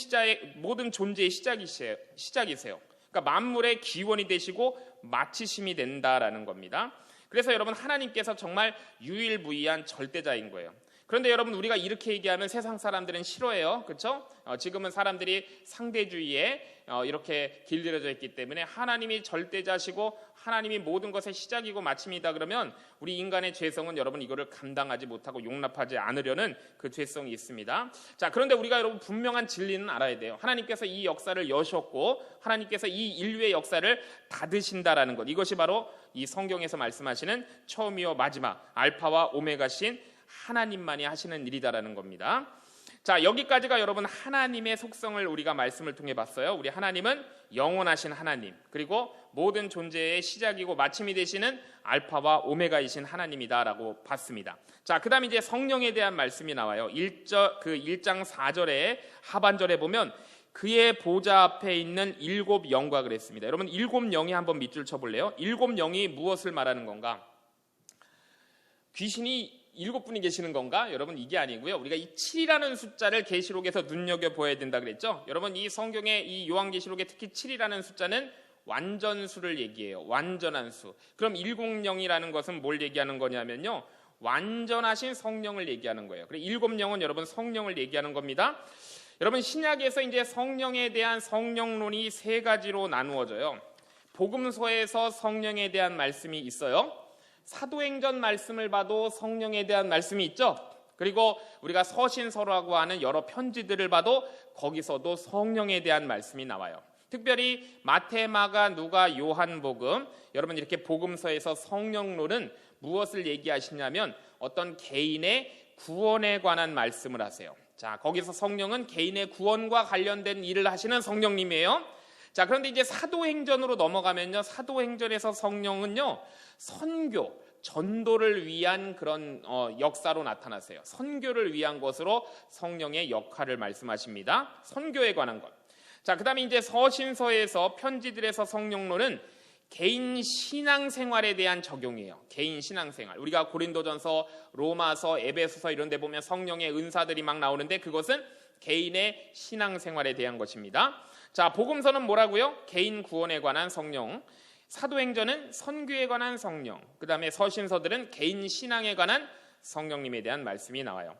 존재의 시작이세요. 그러니까 만물의 기원이 되시고 마치심이 된다라는 겁니다. 그래서 여러분 하나님께서 정말 유일무이한 절대자인 거예요. 그런데 여러분 우리가 이렇게 얘기하면 세상 사람들은 싫어해요. 그렇죠? 지금은 사람들이 상대주의에 이렇게 길들여져 있기 때문에 하나님이 절대자시고 하나님이 모든 것의 시작이고 마침이다 그러면 우리 인간의 죄성은 여러분 이거를 감당하지 못하고 용납하지 않으려는 그 죄성이 있습니다. 자, 그런데 우리가 여러분 분명한 진리는 알아야 돼요. 하나님께서 이 역사를 여셨고 하나님께서 이 인류의 역사를 닫으신다라는 것. 이것이 바로 이 성경에서 말씀하시는 처음이요 마지막 알파와 오메가신 하나님만이 하시는 일이다라는 겁니다. 자, 여기까지가 여러분 하나님의 속성을 우리가 말씀을 통해 봤어요. 우리 하나님은 영원하신 하나님, 그리고 모든 존재의 시작이고 마침이 되시는 알파와 오메가이신 하나님이다라고 봤습니다. 자, 그 다음에 이제 성령에 대한 말씀이 나와요. 1장 4절에 하반절에 보면 그의 보좌 앞에 있는 7 영과 그랬습니다. 여러분 7 영이 한번 밑줄 쳐볼래요? 7 영이 무엇을 말하는 건가? 귀신이 7분이 계시는 건가? 여러분 이게 아니고요. 우리가 이 7이라는 숫자를 계시록에서 눈여겨보아야 된다 그랬죠? 여러분 이 성경의 이 요한계시록에 특히 7이라는 숫자는 완전수를 얘기해요. 완전한 수. 그럼 7영이라는 것은 뭘 얘기하는 거냐면요. 완전하신 성령을 얘기하는 거예요. 그래서 7영은 여러분 성령을 얘기하는 겁니다. 여러분 신약에서 이제 성령에 대한 성령론이 3가지로 나누어져요. 복음서에서 성령에 대한 말씀이 있어요. 사도행전 말씀을 봐도 성령에 대한 말씀이 있죠. 그리고 우리가 서신서라고 하는 여러 편지들을 봐도 거기서도 성령에 대한 말씀이 나와요. 특별히 마태, 마가, 누가, 요한복음, 여러분 이렇게 복음서에서 성령론은 무엇을 얘기하시냐면 어떤 개인의 구원에 관한 말씀을 하세요. 자, 거기서 성령은 개인의 구원과 관련된 일을 하시는 성령님이에요. 자, 그런데 이제 사도행전으로 넘어가면요. 사도행전에서 성령은요. 선교, 전도를 위한 그런 역사로 나타나세요. 선교를 위한 것으로 성령의 역할을 말씀하십니다. 선교에 관한 것. 자, 그 다음에 이제 서신서에서 편지들에서 성령론은 개인 신앙생활에 대한 적용이에요. 개인 신앙생활. 우리가 고린도전서, 로마서, 에베소서 이런 데 보면 성령의 은사들이 막 나오는데 그것은 개인의 신앙생활에 대한 것입니다. 자, 복음서는 뭐라고요? 개인 구원에 관한 성령. 사도행전은 선교에 관한 성령. 그 다음에 서신서들은 개인 신앙에 관한 성령님에 대한 말씀이 나와요.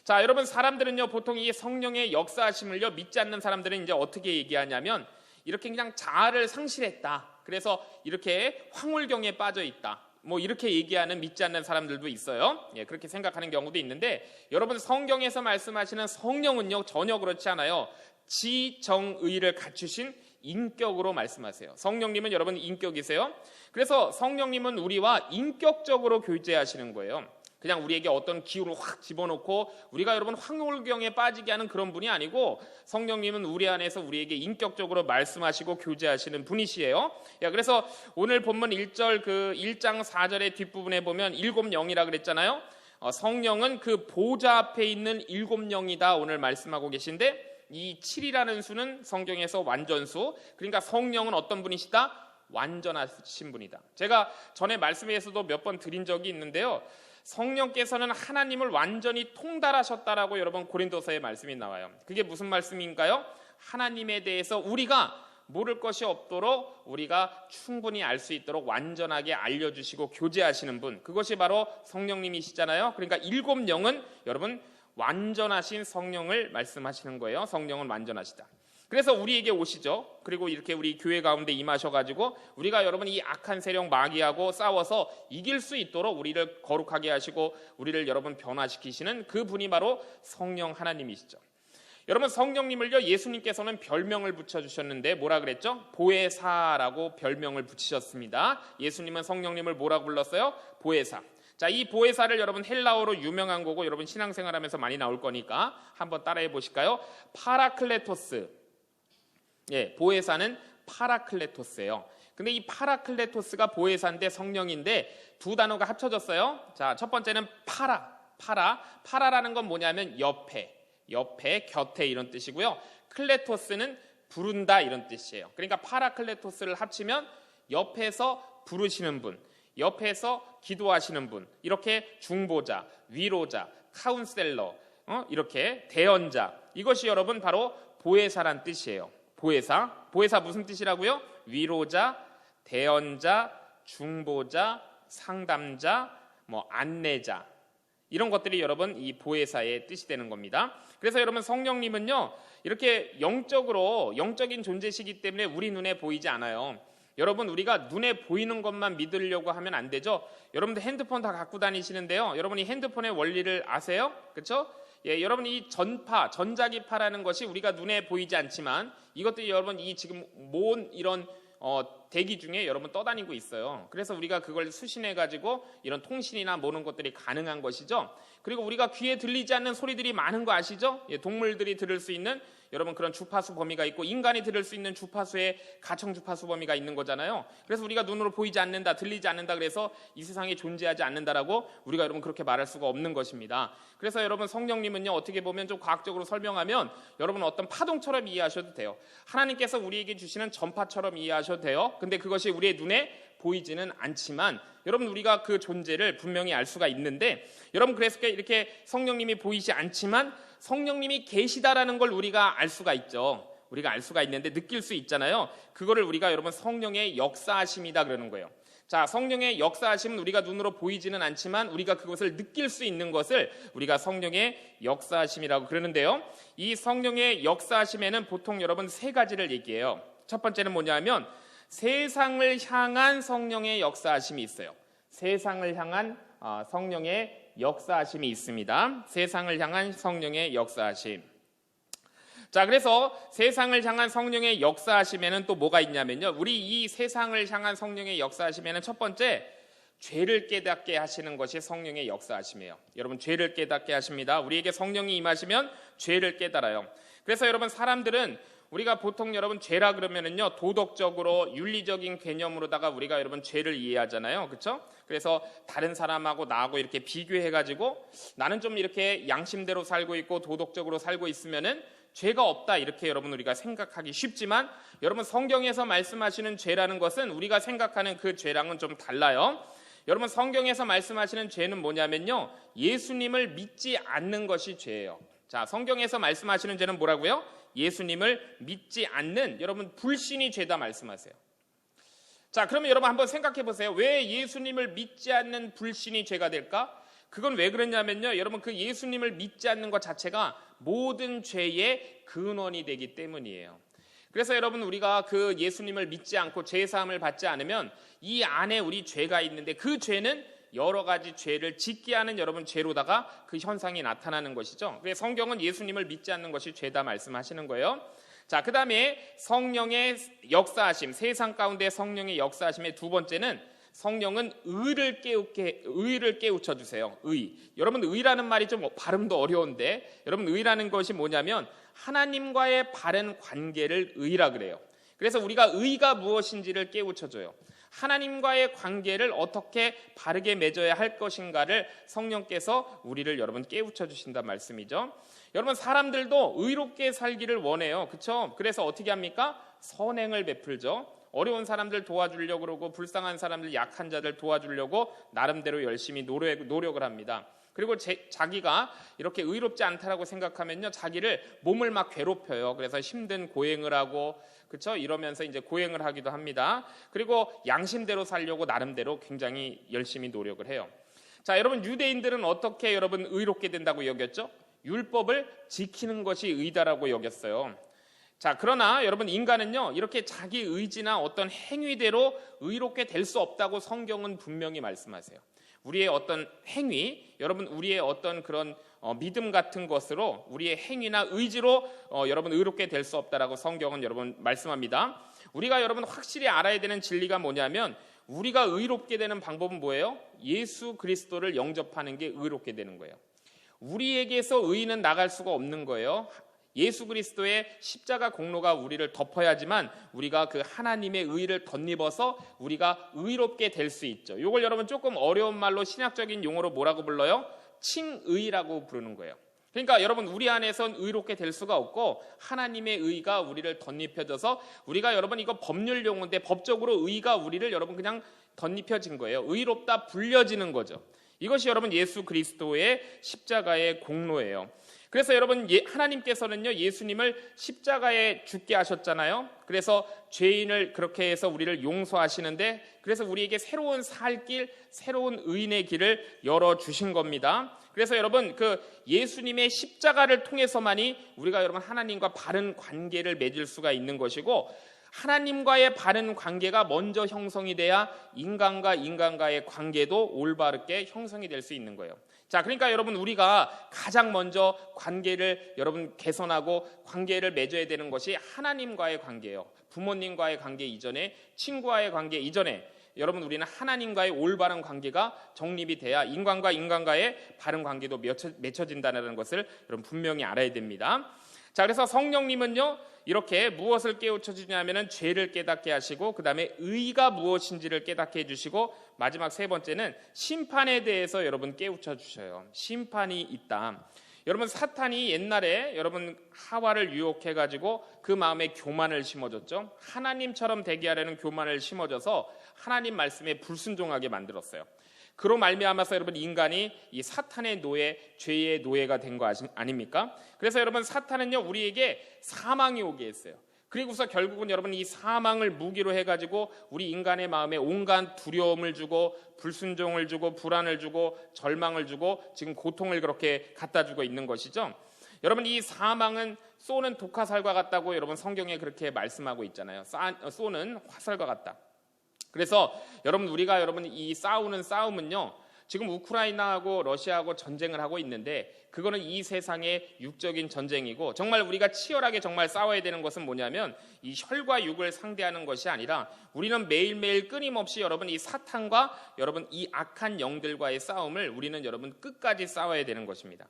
자, 여러분, 사람들은요 보통 이 성령의 역사하심을요 믿지 않는 사람들은 이제 어떻게 얘기하냐면 이렇게 그냥 자아를 상실했다. 그래서 이렇게 황홀경에 빠져 있다. 뭐 이렇게 얘기하는 믿지 않는 사람들도 있어요. 예, 그렇게 생각하는 경우도 있는데 여러분, 성경에서 말씀하시는 성령은요 전혀 그렇지 않아요. 지정의를 갖추신 인격으로 말씀하세요. 성령님은 여러분 인격이세요. 그래서 성령님은 우리와 인격적으로 교제하시는 거예요. 그냥 우리에게 어떤 기호를 확 집어넣고 우리가 여러분 황홀경에 빠지게 하는 그런 분이 아니고 성령님은 우리 안에서 우리에게 인격적으로 말씀하시고 교제하시는 분이시에요. 그래서 오늘 본문 1절 그 1장 4절의 뒷부분에 보면 7영이라 그랬잖아요. 성령은 그 보좌 앞에 있는 7영이다 오늘 말씀하고 계신데 이 7이라는 수는 성경에서 완전수. 그러니까 성령은 어떤 분이시다? 완전하신 분이다. 제가 전에 말씀에서도 몇 번 드린 적이 있는데요. 성령께서는 하나님을 완전히 통달하셨다라고 여러분 고린도서에 말씀이 나와요. 그게 무슨 말씀인가요? 하나님에 대해서 우리가 모를 것이 없도록 우리가 충분히 알 수 있도록 완전하게 알려주시고 교제하시는 분, 그것이 바로 성령님이시잖아요. 그러니까 7영은 여러분 완전하신 성령을 말씀하시는 거예요. 성령은 완전하시다. 그래서 우리에게 오시죠. 그리고 이렇게 우리 교회 가운데 임하셔가지고 우리가 여러분 이 악한 세력 마귀하고 싸워서 이길 수 있도록 우리를 거룩하게 하시고 우리를 여러분 변화시키시는 그 분이 바로 성령 하나님이시죠. 여러분, 성령님을요 예수님께서는 별명을 붙여주셨는데 뭐라 그랬죠? 보혜사라고 별명을 붙이셨습니다. 예수님은 성령님을 뭐라고 불렀어요? 보혜사. 자, 이 보혜사를 여러분 헬라어로 유명한 거고 여러분 신앙생활하면서 많이 나올 거니까 한번 따라해 보실까요? 파라클레토스. 예, 보혜사는 파라클레토스예요. 근데 이 파라클레토스가 보혜사인데 성령인데 두 단어가 합쳐졌어요. 자, 첫 번째는 파라라는 건 뭐냐면 옆에, 곁에 이런 뜻이고요. 클레토스는 부른다 이런 뜻이에요. 그러니까 파라클레토스를 합치면 옆에서 부르시는 분, 옆에서 기도하시는 분, 이렇게 중보자, 위로자, 카운셀러, 이렇게 대언자, 이것이 여러분 바로 보혜사란 뜻이에요. 보혜사 무슨 뜻이라고요? 위로자, 대언자, 중보자, 상담자, 안내자, 이런 것들이 여러분 이 보혜사의 뜻이 되는 겁니다. 그래서 여러분 성령님은요 이렇게 영적인 존재시기 때문에 우리 눈에 보이지 않아요. 여러분, 우리가 눈에 보이는 것만 믿으려고 하면 안 되죠. 여러분들 핸드폰 다 갖고 다니시는데요. 여러분 이 핸드폰의 원리를 아세요? 그렇죠? 예, 여러분 이 전자기파라는 것이 우리가 눈에 보이지 않지만 이것들이 여러분 이 지금 모은 이런 대기 중에 여러분 떠다니고 있어요. 그래서 우리가 그걸 수신해 가지고 이런 통신이나 모는 것들이 가능한 것이죠. 그리고 우리가 귀에 들리지 않는 소리들이 많은 거 아시죠? 예, 동물들이 들을 수 있는 여러분 그런 주파수 범위가 있고 인간이 들을 수 있는 주파수의 가청 주파수 범위가 있는 거잖아요. 그래서 우리가 눈으로 보이지 않는다, 들리지 않는다 그래서 이 세상에 존재하지 않는다라고 우리가 여러분 그렇게 말할 수가 없는 것입니다. 그래서 여러분 성령님은요 어떻게 보면 좀 과학적으로 설명하면 여러분 어떤 파동처럼 이해하셔도 돼요. 하나님께서 우리에게 주시는 전파처럼 이해하셔도 돼요. 근데 그것이 우리의 눈에 보이지는 않지만 여러분 우리가 그 존재를 분명히 알 수가 있는데 여러분 그래서 이렇게 성령님이 보이지 않지만 성령님이 계시다라는 걸 우리가 알 수가 있죠. 우리가 알 수가 있는데 느낄 수 있잖아요. 그거를 우리가 여러분 성령의 역사하심이다 그러는 거예요. 자, 성령의 역사하심은 우리가 눈으로 보이지는 않지만 우리가 그것을 느낄 수 있는 것을 우리가 성령의 역사하심이라고 그러는데요. 이 성령의 역사하심에는 보통 여러분 세 가지를 얘기해요. 첫 번째는 뭐냐면 세상을 향한 성령의 역사하심이 있어요. 세상을 향한 성령의 역사하심이 있습니다. 세상을 향한 성령의 역사하심. 자, 그래서 세상을 향한 성령의 역사하심에는 또 뭐가 있냐면요. 우리 이 세상을 향한 성령의 역사하심에는 첫 번째, 죄를 깨닫게 하시는 것이 성령의 역사하심이에요. 여러분, 죄를 깨닫게 하십니다. 우리에게 성령이 임하시면 죄를 깨달아요. 그래서 여러분 사람들은 우리가 보통 여러분 죄라 그러면은요 도덕적으로 윤리적인 개념으로다가 우리가 여러분 죄를 이해하잖아요. 그렇죠? 그래서 다른 사람하고 나하고 이렇게 비교해 가지고 나는 좀 이렇게 양심대로 살고 있고 도덕적으로 살고 있으면은 죄가 없다 이렇게 여러분 우리가 생각하기 쉽지만 여러분 성경에서 말씀하시는 죄라는 것은 우리가 생각하는 그 죄랑은 좀 달라요. 여러분 성경에서 말씀하시는 죄는 뭐냐면요, 예수님을 믿지 않는 것이 죄예요. 자, 성경에서 말씀하시는 죄는 뭐라고요? 예수님을 믿지 않는, 여러분 불신이 죄다 말씀하세요. 자, 그러면 여러분 한번 생각해 보세요. 왜 예수님을 믿지 않는 불신이 죄가 될까? 그건 왜 그랬냐면요, 여러분 그 예수님을 믿지 않는 것 자체가 모든 죄의 근원이 되기 때문이에요. 그래서 여러분 우리가 그 예수님을 믿지 않고 죄사함을 받지 않으면 이 안에 우리 죄가 있는데 그 죄는 여러 가지 죄를 짓게 하는 여러분 죄로다가 그 현상이 나타나는 것이죠. 그래서 성경은 예수님을 믿지 않는 것이 죄다 말씀하시는 거예요. 자, 그 다음에 성령의 역사하심, 세상 가운데 성령의 역사하심의 두 번째는 성령은 의를 깨우쳐 주세요. 의. 여러분 의라는 말이 좀 발음도 어려운데 여러분 의라는 것이 뭐냐면 하나님과의 바른 관계를 의라 그래요. 그래서 우리가 의가 무엇인지를 깨우쳐줘요. 하나님과의 관계를 어떻게 바르게 맺어야 할 것인가를 성령께서 우리를 여러분 깨우쳐 주신단 말씀이죠. 여러분 사람들도 의롭게 살기를 원해요. 그렇죠? 그래서 어떻게 합니까? 선행을 베풀죠. 어려운 사람들 도와주려고 그러고 불쌍한 사람들, 약한 자들 도와주려고 나름대로 열심히 노력을 합니다. 그리고 자기가 이렇게 의롭지 않다라고 생각하면요, 자기를 몸을 막 괴롭혀요. 그래서 힘든 고행을 하고, 그렇죠? 이러면서 이제 고행을 하기도 합니다. 그리고 양심대로 살려고 나름대로 굉장히 열심히 노력을 해요. 자, 여러분 유대인들은 어떻게 여러분 의롭게 된다고 여겼죠? 율법을 지키는 것이 의다라고 여겼어요. 자, 그러나 여러분 인간은요, 이렇게 자기 의지나 어떤 행위대로 의롭게 될 수 없다고 성경은 분명히 말씀하세요. 우리의 어떤 행위, 여러분 우리의 어떤 그런 믿음 같은 것으로 우리의 행위나 의지로 여러분 의롭게 될 수 없다라고 성경은 여러분 말씀합니다. 우리가 여러분 확실히 알아야 되는 진리가 뭐냐면 우리가 의롭게 되는 방법은 뭐예요? 예수 그리스도를 영접하는 게 의롭게 되는 거예요. 우리에게서 의는 나갈 수가 없는 거예요. 예수 그리스도의 십자가 공로가 우리를 덮어야지만 우리가 그 하나님의 의를 덧입어서 우리가 의롭게 될 수 있죠. 이걸 여러분 조금 어려운 말로 신학적인 용어로 뭐라고 불러요? 칭의라고 부르는 거예요. 그러니까 여러분 우리 안에선 의롭게 될 수가 없고 하나님의 의가 우리를 덧입혀져서 우리가 여러분 이거 법률 용어인데 법적으로 의가 우리를 여러분 그냥 덧입혀진 거예요. 의롭다 불려지는 거죠. 이것이 여러분 예수 그리스도의 십자가의 공로예요. 그래서 여러분 하나님께서는요 예수님을 십자가에 죽게 하셨잖아요. 그래서 죄인을 그렇게 해서 우리를 용서하시는데 그래서 우리에게 새로운 살 길, 새로운 의인의 길을 열어주신 겁니다. 그래서 여러분 그 예수님의 십자가를 통해서만이 우리가 여러분 하나님과 바른 관계를 맺을 수가 있는 것이고 하나님과의 바른 관계가 먼저 형성이 돼야 인간과 인간과의 관계도 올바르게 형성이 될 수 있는 거예요. 자, 그러니까 여러분 우리가 가장 먼저 관계를 여러분 개선하고 관계를 맺어야 되는 것이 하나님과의 관계예요. 부모님과의 관계 이전에, 친구와의 관계 이전에 여러분 우리는 하나님과의 올바른 관계가 정립이 돼야 인간과 인간과의 바른 관계도 맺혀진다는 것을 여러분 분명히 알아야 됩니다. 자, 그래서 성령님은요 이렇게 무엇을 깨우쳐 주냐면은 죄를 깨닫게 하시고 그 다음에 의가 무엇인지를 깨닫게 해주시고 마지막 세 번째는 심판에 대해서 여러분 깨우쳐 주셔요. 심판이 있다. 여러분 사탄이 옛날에 여러분 하와를 유혹해가지고 그 마음에 교만을 심어줬죠. 하나님처럼 되게 하려는 교만을 심어줘서 하나님 말씀에 불순종하게 만들었어요. 그로 말미암아서 여러분 인간이 이 사탄의 노예, 죄의 노예가 된 거 아닙니까? 그래서 여러분 사탄은요 우리에게 사망이 오게 했어요. 그리고서 결국은 여러분 이 사망을 무기로 해가지고 우리 인간의 마음에 온갖 두려움을 주고 불순종을 주고 불안을 주고 절망을 주고 지금 고통을 그렇게 갖다 주고 있는 것이죠. 여러분 이 사망은 쏘는 독화살과 같다고 여러분 성경에 그렇게 말씀하고 있잖아요. 쏘는 화살과 같다. 그래서 여러분 우리가 여러분 이 싸우는 싸움은요 지금 우크라이나하고 러시아하고 전쟁을 하고 있는데 그거는 이 세상의 육적인 전쟁이고 정말 우리가 치열하게 정말 싸워야 되는 것은 뭐냐면 이 혈과 육을 상대하는 것이 아니라 우리는 매일매일 끊임없이 여러분 이 사탄과 여러분 이 악한 영들과의 싸움을 우리는 여러분 끝까지 싸워야 되는 것입니다.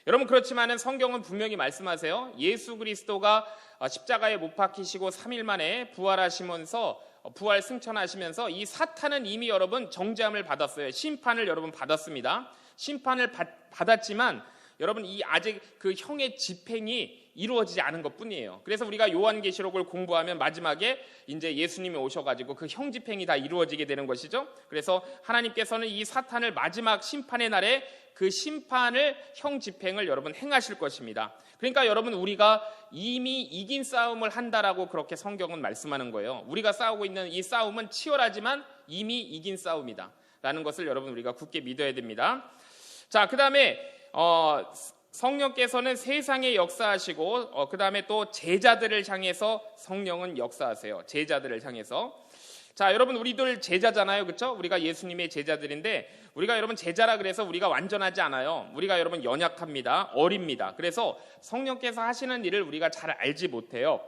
여러분 그렇지만은 성경은 분명히 말씀하세요. 예수 그리스도가 십자가에 못 박히시고 3일 만에 부활 승천하시면서 이 사탄은 이미 여러분 정죄함을 받았어요. 심판을 여러분 받았습니다. 심판을 받았지만 여러분 이 아직 그 형의 집행이 이루어지지 않은 것뿐이에요. 그래서 우리가 요한계시록을 공부하면 마지막에 이제 예수님이 오셔가지고 그 형 집행이 다 이루어지게 되는 것이죠. 그래서 하나님께서는 이 사탄을 마지막 심판의 날에 그 심판을 형 집행을 여러분 행하실 것입니다. 그러니까 여러분 우리가 이미 이긴 싸움을 한다라고 그렇게 성경은 말씀하는 거예요. 우리가 싸우고 있는 이 싸움은 치열하지만 이미 이긴 싸움이다 라는 것을 여러분 우리가 굳게 믿어야 됩니다. 자, 그 다음에 성령께서는 세상에 역사하시고 그 다음에 또 제자들을 향해서 성령은 역사하세요. 제자들을 향해서. 자, 여러분 우리들 제자잖아요. 그렇죠? 우리가 예수님의 제자들인데 우리가 여러분 제자라 그래서 우리가 완전하지 않아요. 우리가 여러분 연약합니다. 어립니다. 그래서 성령께서 하시는 일을 우리가 잘 알지 못해요.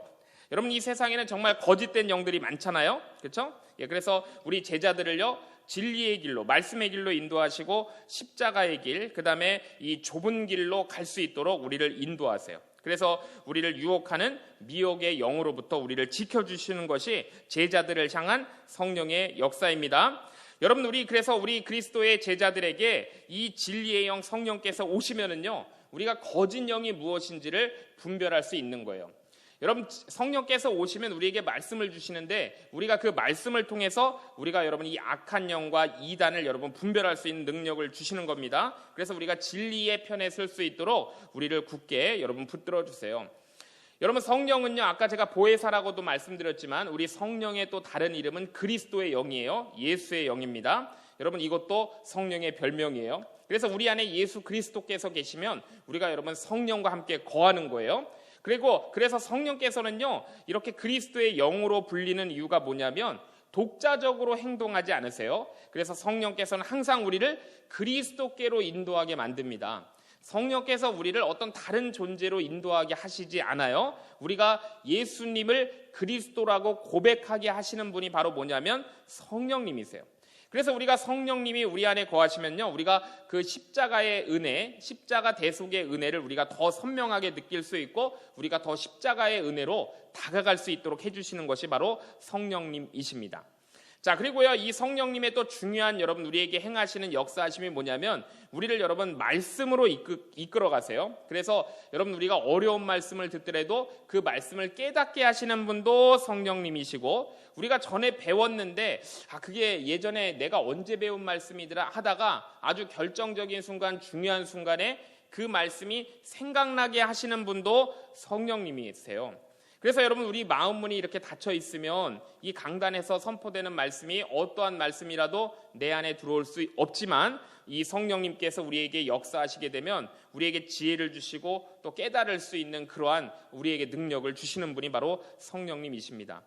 여러분 이 세상에는 정말 거짓된 영들이 많잖아요. 그렇죠? 예, 그래서 우리 제자들을요. 진리의 길로, 말씀의 길로 인도하시고 십자가의 길, 그 다음에 이 좁은 길로 갈 수 있도록 우리를 인도하세요. 그래서 우리를 유혹하는 미혹의 영으로부터 우리를 지켜주시는 것이 제자들을 향한 성령의 역사입니다. 여러분 그래서 우리 그리스도의 제자들에게 이 진리의 영 성령께서 오시면은요 우리가 거짓 영이 무엇인지를 분별할 수 있는 거예요. 여러분 성령께서 오시면 우리에게 말씀을 주시는데 우리가 그 말씀을 통해서 우리가 여러분 이 악한 영과 이단을 여러분 분별할 수 있는 능력을 주시는 겁니다. 그래서 우리가 진리의 편에 설 수 있도록 우리를 굳게 여러분 붙들어 주세요. 여러분 성령은요 아까 제가 보혜사라고도 말씀드렸지만 우리 성령의 또 다른 이름은 그리스도의 영이에요. 예수의 영입니다. 여러분 이것도 성령의 별명이에요. 그래서 우리 안에 예수 그리스도께서 계시면 우리가 여러분 성령과 함께 거하는 거예요. 그래서 성령께서는요 이렇게 그리스도의 영으로 불리는 이유가 뭐냐면 독자적으로 행동하지 않으세요. 그래서 성령께서는 항상 우리를 그리스도께로 인도하게 만듭니다. 성령께서 우리를 어떤 다른 존재로 인도하게 하시지 않아요. 우리가 예수님을 그리스도라고 고백하게 하시는 분이 바로 뭐냐면 성령님이세요. 그래서 우리가 성령님이 우리 안에 거하시면요 우리가 그 십자가의 은혜, 십자가 대속의 은혜를 우리가 더 선명하게 느낄 수 있고 우리가 더 십자가의 은혜로 다가갈 수 있도록 해주시는 것이 바로 성령님이십니다. 자, 그리고요 이 성령님의 또 중요한 여러분 우리에게 행하시는 역사하심이 뭐냐면 우리를 여러분 말씀으로 이끌어 가세요. 그래서 여러분 우리가 어려운 말씀을 듣더라도 그 말씀을 깨닫게 하시는 분도 성령님이시고 우리가 전에 배웠는데 그게 예전에 내가 언제 배운 말씀이더라 하다가 아주 결정적인 순간 중요한 순간에 그 말씀이 생각나게 하시는 분도 성령님이세요. 그래서 여러분 우리 마음문이 이렇게 닫혀 있으면 이 강단에서 선포되는 말씀이 어떠한 말씀이라도 내 안에 들어올 수 없지만 이 성령님께서 우리에게 역사하시게 되면 우리에게 지혜를 주시고 또 깨달을 수 있는 그러한 우리에게 능력을 주시는 분이 바로 성령님이십니다.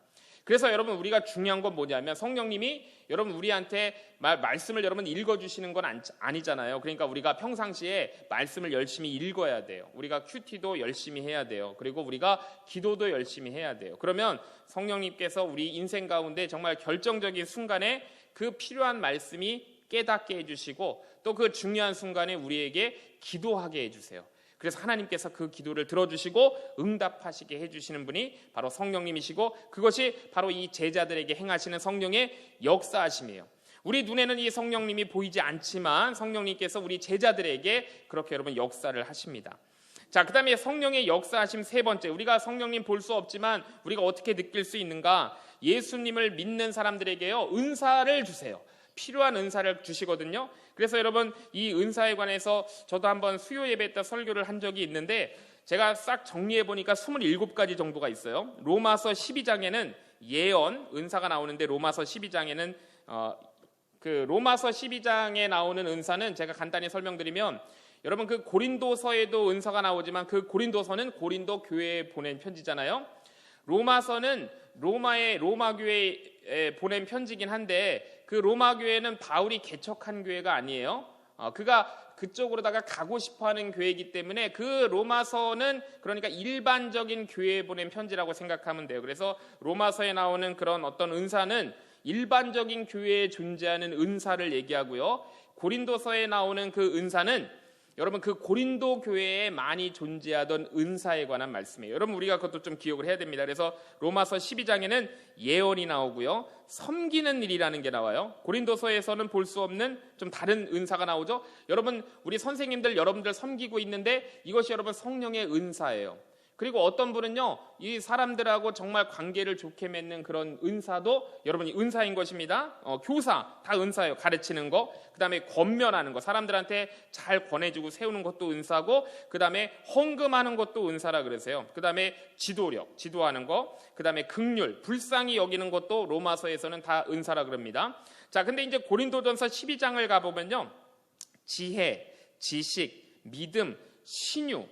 그래서 여러분 우리가 중요한 건 뭐냐면 성령님이 여러분 우리한테 말씀을 여러분 읽어주시는 건 아니잖아요. 그러니까 우리가 평상시에 말씀을 열심히 읽어야 돼요. 우리가 큐티도 열심히 해야 돼요. 그리고 우리가 기도도 열심히 해야 돼요. 그러면 성령님께서 우리 인생 가운데 정말 결정적인 순간에 그 필요한 말씀이 깨닫게 해주시고 또 그 중요한 순간에 우리에게 기도하게 해주세요. 그래서 하나님께서 그 기도를 들어주시고 응답하시게 해주시는 분이 바로 성령님이시고 그것이 바로 이 제자들에게 행하시는 성령의 역사하심이에요. 우리 눈에는 이 성령님이 보이지 않지만 성령님께서 우리 제자들에게 그렇게 여러분 역사를 하십니다. 자, 그 다음에 성령의 역사하심 세 번째, 우리가 성령님 볼 수 없지만 우리가 어떻게 느낄 수 있는가? 예수님을 믿는 사람들에게요 은사를 주세요. 필요한 은사를 주시거든요. 그래서 여러분 이 은사에 관해서 저도 한번 수요 예배 때 설교를 한 적이 있는데 제가 싹 정리해 보니까 27가지 정도가 있어요. 로마서 12장에는 예언 은사가 나오는데 로마서 12장에는 그 로마서 12장에 나오는 은사는 제가 간단히 설명드리면 여러분 그 고린도서에도 은사가 나오지만 그 고린도서는 고린도 교회에 보낸 편지잖아요. 로마서는 로마 교회에 보낸 편지긴 한데 그 로마 교회는 바울이 개척한 교회가 아니에요. 그가 그쪽으로다가 가고 싶어하는 교회이기 때문에 그 로마서는 그러니까 일반적인 교회에 보낸 편지라고 생각하면 돼요. 그래서 로마서에 나오는 그런 어떤 은사는 일반적인 교회에 존재하는 은사를 얘기하고요. 고린도서에 나오는 그 은사는 여러분 그 고린도 교회에 많이 존재하던 은사에 관한 말씀이에요. 여러분 우리가 그것도 좀 기억을 해야 됩니다. 그래서 로마서 12장에는 예언이 나오고요, 섬기는 일이라는 게 나와요. 고린도서에서는 볼 수 없는 좀 다른 은사가 나오죠. 여러분 우리 선생님들 여러분들 섬기고 있는데 이것이 여러분 성령의 은사예요. 그리고 어떤 분은요, 이 사람들하고 정말 관계를 좋게 맺는 그런 은사도 여러분이 은사인 것입니다. 교사 다 은사예요. 가르치는 거, 그 다음에 권면하는 거, 사람들한테 잘 권해주고 세우는 것도 은사고, 그 다음에 헌금하는 것도 은사라 그러세요. 그 다음에 지도력, 지도하는 거, 그 다음에 긍휼, 불쌍히 여기는 것도 로마서에서는 다 은사라 그럽니다. 자, 근데 이제 고린도전서 12장을 가보면요, 지혜, 지식, 믿음, 신유,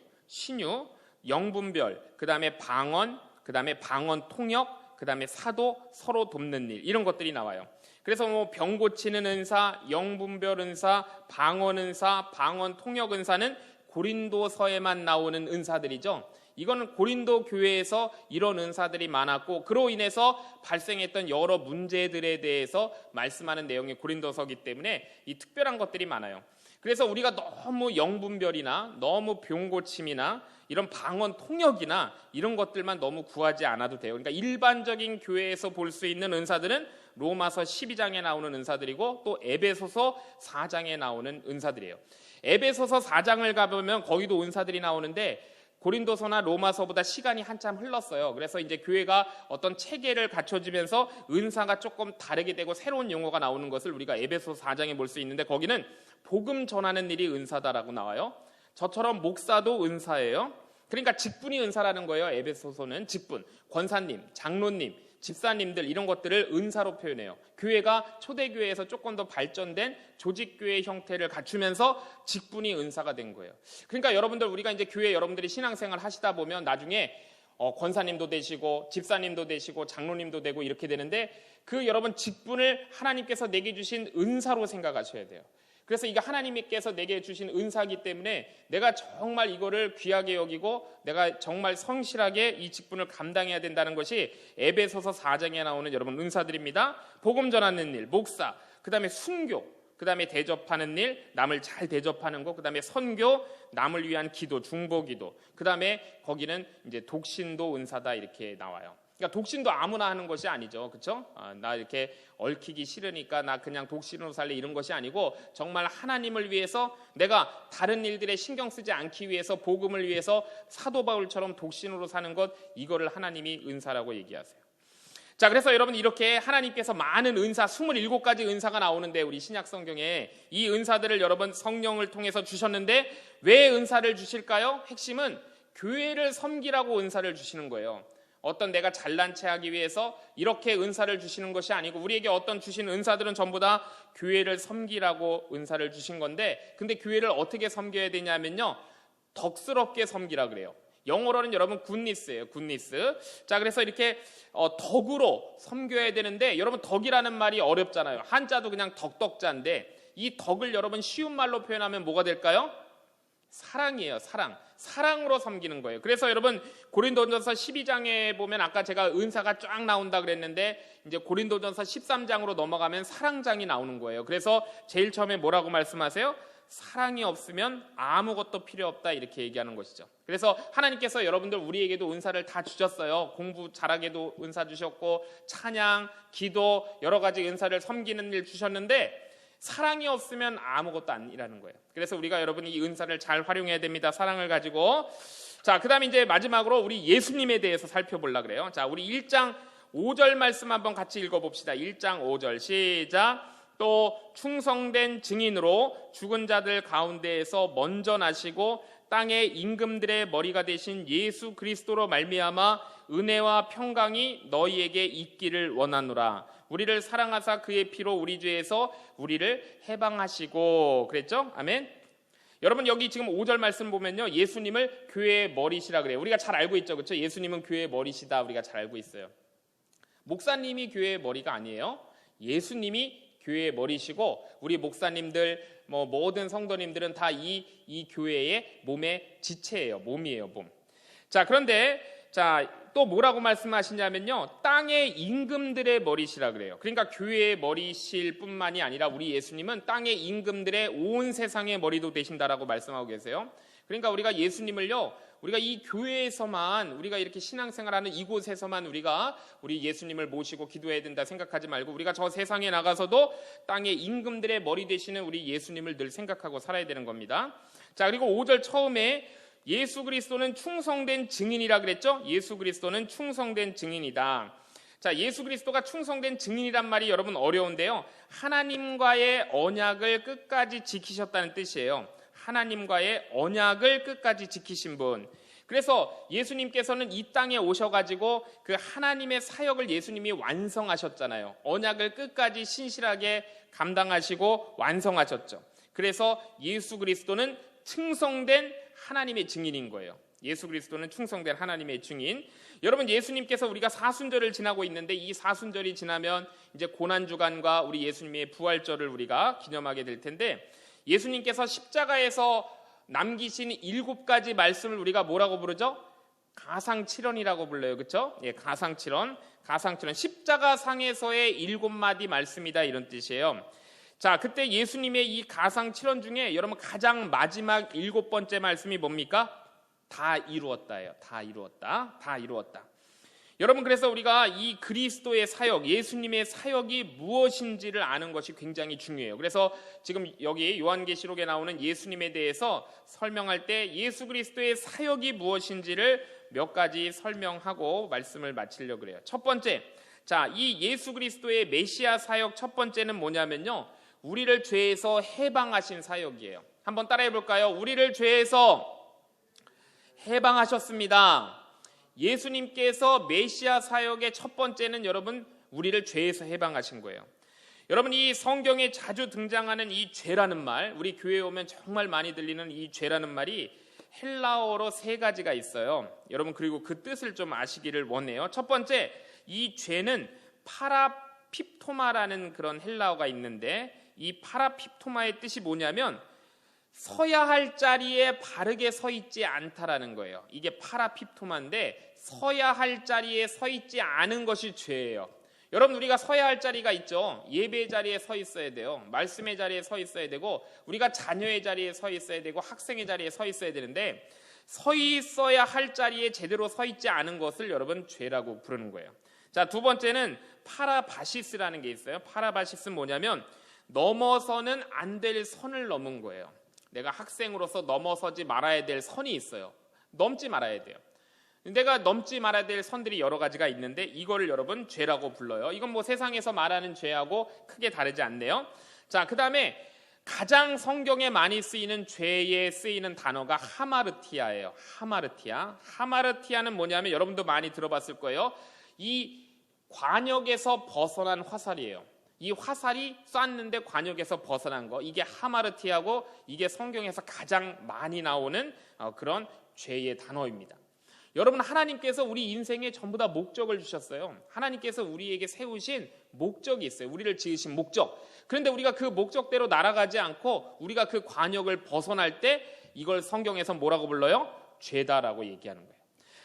영분별, 그 다음에 방언, 그 다음에 방언 통역, 그 다음에 사도, 서로 돕는 일, 이런 것들이 나와요. 그래서 뭐 병 고치는 은사, 영분별 은사, 방언 은사, 방언 통역 은사는 고린도서에만 나오는 은사들이죠. 이거는 고린도 교회에서 이런 은사들이 많았고, 그로 인해서 발생했던 여러 문제들에 대해서 말씀하는 내용이 고린도서이기 때문에 이 특별한 것들이 많아요. 그래서 우리가 너무 영분별이나 너무 병 고침이나 이런 방언 통역이나 이런 것들만 너무 구하지 않아도 돼요. 그러니까 일반적인 교회에서 볼 수 있는 은사들은 로마서 12장에 나오는 은사들이고, 또 에베소서 4장에 나오는 은사들이에요. 에베소서 4장을 가보면 거기도 은사들이 나오는데 고린도서나 로마서보다 시간이 한참 흘렀어요. 그래서 이제 교회가 어떤 체계를 갖춰지면서 은사가 조금 다르게 되고 새로운 용어가 나오는 것을 우리가 에베소서 4장에 볼 수 있는데, 거기는 복음 전하는 일이 은사다라고 나와요. 저처럼 목사도 은사예요. 그러니까 직분이 은사라는 거예요. 에베소서는 직분, 권사님, 장로님, 집사님들 이런 것들을 은사로 표현해요. 교회가 초대교회에서 조금 더 발전된 조직교회 형태를 갖추면서 직분이 은사가 된 거예요. 그러니까 여러분들, 우리가 이제 교회 여러분들이 신앙생활 하시다 보면 나중에 권사님도 되시고 집사님도 되시고 장로님도 되고 이렇게 되는데, 그 여러분 직분을 하나님께서 내게 주신 은사로 생각하셔야 돼요. 그래서 이게 하나님께서 내게 주신 은사이기 때문에 내가 정말 이거를 귀하게 여기고 내가 정말 성실하게 이 직분을 감당해야 된다는 것이 에베소서 4장에 나오는 여러분 은사들입니다. 복음 전하는 일, 목사, 그 다음에 순교, 그 다음에 대접하는 일, 남을 잘 대접하는 거, 그 다음에 선교, 남을 위한 기도, 중보기도, 그 다음에 거기는 이제 독신도 은사다 이렇게 나와요. 그러니까 독신도 아무나 하는 것이 아니죠. 그렇죠? 나 이렇게 얽히기 싫으니까 나 그냥 독신으로 살래 이런 것이 아니고, 정말 하나님을 위해서 내가 다른 일들에 신경 쓰지 않기 위해서 복음을 위해서 사도 바울처럼 독신으로 사는 것, 이거를 하나님이 은사라고 얘기하세요. 자, 그래서 여러분 이렇게 하나님께서 많은 은사, 27가지 은사가 나오는데 우리 신약 성경에 이 은사들을 여러분 성령을 통해서 주셨는데 왜 은사를 주실까요? 핵심은 교회를 섬기라고 은사를 주시는 거예요. 어떤 내가 잘난 체 하기 위해서 이렇게 은사를 주시는 것이 아니고, 우리에게 어떤 주신 은사들은 전부 다 교회를 섬기라고 은사를 주신 건데, 근데 교회를 어떻게 섬겨야 되냐면요, 덕스럽게 섬기라 그래요. 영어로는 여러분 굿니스예요. 굿니스. 자, 그래서 이렇게 덕으로 섬겨야 되는데, 여러분 덕이라는 말이 어렵잖아요. 한자도 그냥 덕덕자인데, 이 덕을 여러분 쉬운 말로 표현하면 뭐가 될까요? 사랑이에요. 사랑으로 섬기는 거예요. 그래서 여러분 고린도전서 12장에 보면 아까 제가 은사가 쫙 나온다 그랬는데, 이제 고린도전서 13장으로 넘어가면 사랑장이 나오는 거예요. 그래서 제일 처음에 뭐라고 말씀하세요? 사랑이 없으면 아무것도 필요 없다 이렇게 얘기하는 것이죠. 그래서 하나님께서 여러분들 우리에게도 은사를 다 주셨어요. 공부 잘하게도 은사 주셨고, 찬양, 기도, 여러 가지 은사를 섬기는 일 주셨는데, 사랑이 없으면 아무것도 아니라는 거예요. 그래서 우리가 여러분이 이 은사를 잘 활용해야 됩니다. 사랑을 가지고. 자, 그 다음에 이제 마지막으로 우리 예수님에 대해서 살펴보려고 그래요. 자, 우리 1장 5절 말씀 한번 같이 읽어봅시다. 1장 5절 시작. 또 충성된 증인으로 죽은 자들 가운데에서 먼저 나시고 땅의 임금들의 머리가 되신 예수 그리스도로 말미암아 은혜와 평강이 너희에게 있기를 원하노라. 우리를 사랑하사 그의 피로 우리 죄에서 우리를 해방하시고, 그랬죠? 아멘. 여러분 여기 지금 5절 말씀 보면요, 예수님을 교회의 머리시라 그래요. 우리가 잘 알고 있죠, 그렇죠? 예수님은 교회의 머리시다 우리가 잘 알고 있어요. 목사님이 교회의 머리가 아니에요. 예수님이 교회의 머리시고, 우리 목사님들 모든 성도님들은 다 이 교회의 몸의 지체예요. 몸이에요, 몸. 자, 그런데 자, 또 뭐라고 말씀하시냐면요, 땅의 임금들의 머리시라 그래요. 그러니까 교회의 머리실 뿐만이 아니라 우리 예수님은 땅의 임금들의 온 세상의 머리도 되신다라고 말씀하고 계세요. 그러니까 우리가 예수님을요, 우리가 이 교회에서만, 우리가 이렇게 신앙생활하는 이곳에서만 우리 예수님을 모시고 기도해야 된다 생각하지 말고, 우리가 저 세상에 나가서도 땅의 임금들의 머리 되시는 우리 예수님을 늘 생각하고 살아야 되는 겁니다. 자, 그리고 5절 처음에 예수 그리스도는 충성된 증인이라 그랬죠? 예수 그리스도는 충성된 증인이다. 자, 예수 그리스도가 충성된 증인이란 말이 여러분 어려운데요, 하나님과의 언약을 끝까지 지키셨다는 뜻이에요. 하나님과의 언약을 끝까지 지키신 분. 그래서 예수님께서는 이 땅에 오셔가지고 그 하나님의 사역을 예수님이 완성하셨잖아요. 언약을 끝까지 신실하게 감당하시고 완성하셨죠. 그래서 예수 그리스도는 충성된 하나님의 증인인 거예요. 예수 그리스도는 충성된 하나님의 증인. 여러분, 예수님께서 우리가 사순절을 지나고 있는데, 이 사순절이 지나면 이제 고난주간과 우리 예수님의 부활절을 우리가 기념하게 될 텐데, 예수님께서 십자가에서 남기신 7가지 말씀을 우리가 뭐라고 부르죠? 가상칠언이라고 불러요. 그렇죠? 예, 가상칠언. 십자가상에서의 7마디 말씀이다, 이런 뜻이에요. 자, 그때 예수님의 이 가상칠언 중에 여러분 가장 마지막 7번째 말씀이 뭡니까? 다 이루었다예요. 다 이루었다. 여러분, 그래서 우리가 이 그리스도의 사역, 예수님의 사역이 무엇인지를 아는 것이 굉장히 중요해요. 그래서 지금 여기 요한계시록에 나오는 예수님에 대해서 설명할 때 예수 그리스도의 사역이 무엇인지를 몇 가지 설명하고 말씀을 마치려고 그래요. 첫 번째, 자, 이 예수 그리스도의 메시아 사역 첫 번째는 뭐냐면요, 우리를 죄에서 해방하신 사역이에요. 한번 따라해 볼까요? 우리를 죄에서 해방하셨습니다. 예수님께서 메시아 사역의 첫 번째는 여러분, 우리를 죄에서 해방하신 거예요. 여러분, 이 성경에 자주 등장하는 이 죄라는 말, 우리 교회에 오면 정말 많이 들리는 이 죄라는 말이 헬라어로 3가지가 있어요. 여러분, 그리고 그 뜻을 좀 아시기를 원해요. 첫 번째, 이 죄는 파라핍토마라는 그런 헬라어가 있는데, 이 파라핍토마의 뜻이 뭐냐면 서야 할 자리에 바르게 서 있지 않다라는 거예요. 이게 파라핍토마인데, 서야 할 자리에 서 있지 않은 것이 죄예요. 여러분, 우리가 서야 할 자리가 있죠. 예배의 자리에 서 있어야 돼요. 말씀의 자리에 서 있어야 되고, 우리가 자녀의 자리에 서 있어야 되고, 학생의 자리에 서 있어야 되는데, 서 있어야 할 자리에 제대로 서 있지 않은 것을 여러분 죄라고 부르는 거예요. 자, 두 번째는 파라바시스라는 게 있어요. 파라바시스는 뭐냐면 넘어서는 안 될 선을 넘은 거예요. 내가 학생으로서 넘어서지 말아야 될 선이 있어요. 넘지 말아야 돼요. 내가 넘지 말아야 될 선들이 여러 가지가 있는데, 이거를 여러분 죄라고 불러요. 이건 뭐 세상에서 말하는 죄하고 크게 다르지 않네요. 자, 그 다음에 가장 성경에 많이 쓰이는 죄에 쓰이는 단어가 하마르티아예요. 하마르티아는 뭐냐면 여러분도 많이 들어봤을 거예요. 이 관역에서 벗어난 화살이에요. 이 화살이 쐈는데 관역에서 벗어난 거, 이게 하마르티아고, 이게 성경에서 가장 많이 나오는 그런 죄의 단어입니다. 여러분, 하나님께서 우리 인생에 전부 다 목적을 주셨어요. 하나님께서 우리에게 세우신 목적이 있어요. 우리를 지으신 목적. 그런데 우리가 그 목적대로 날아가지 않고 우리가 그 관역을 벗어날 때 이걸 성경에서 뭐라고 불러요? 죄다라고 얘기하는 거예요.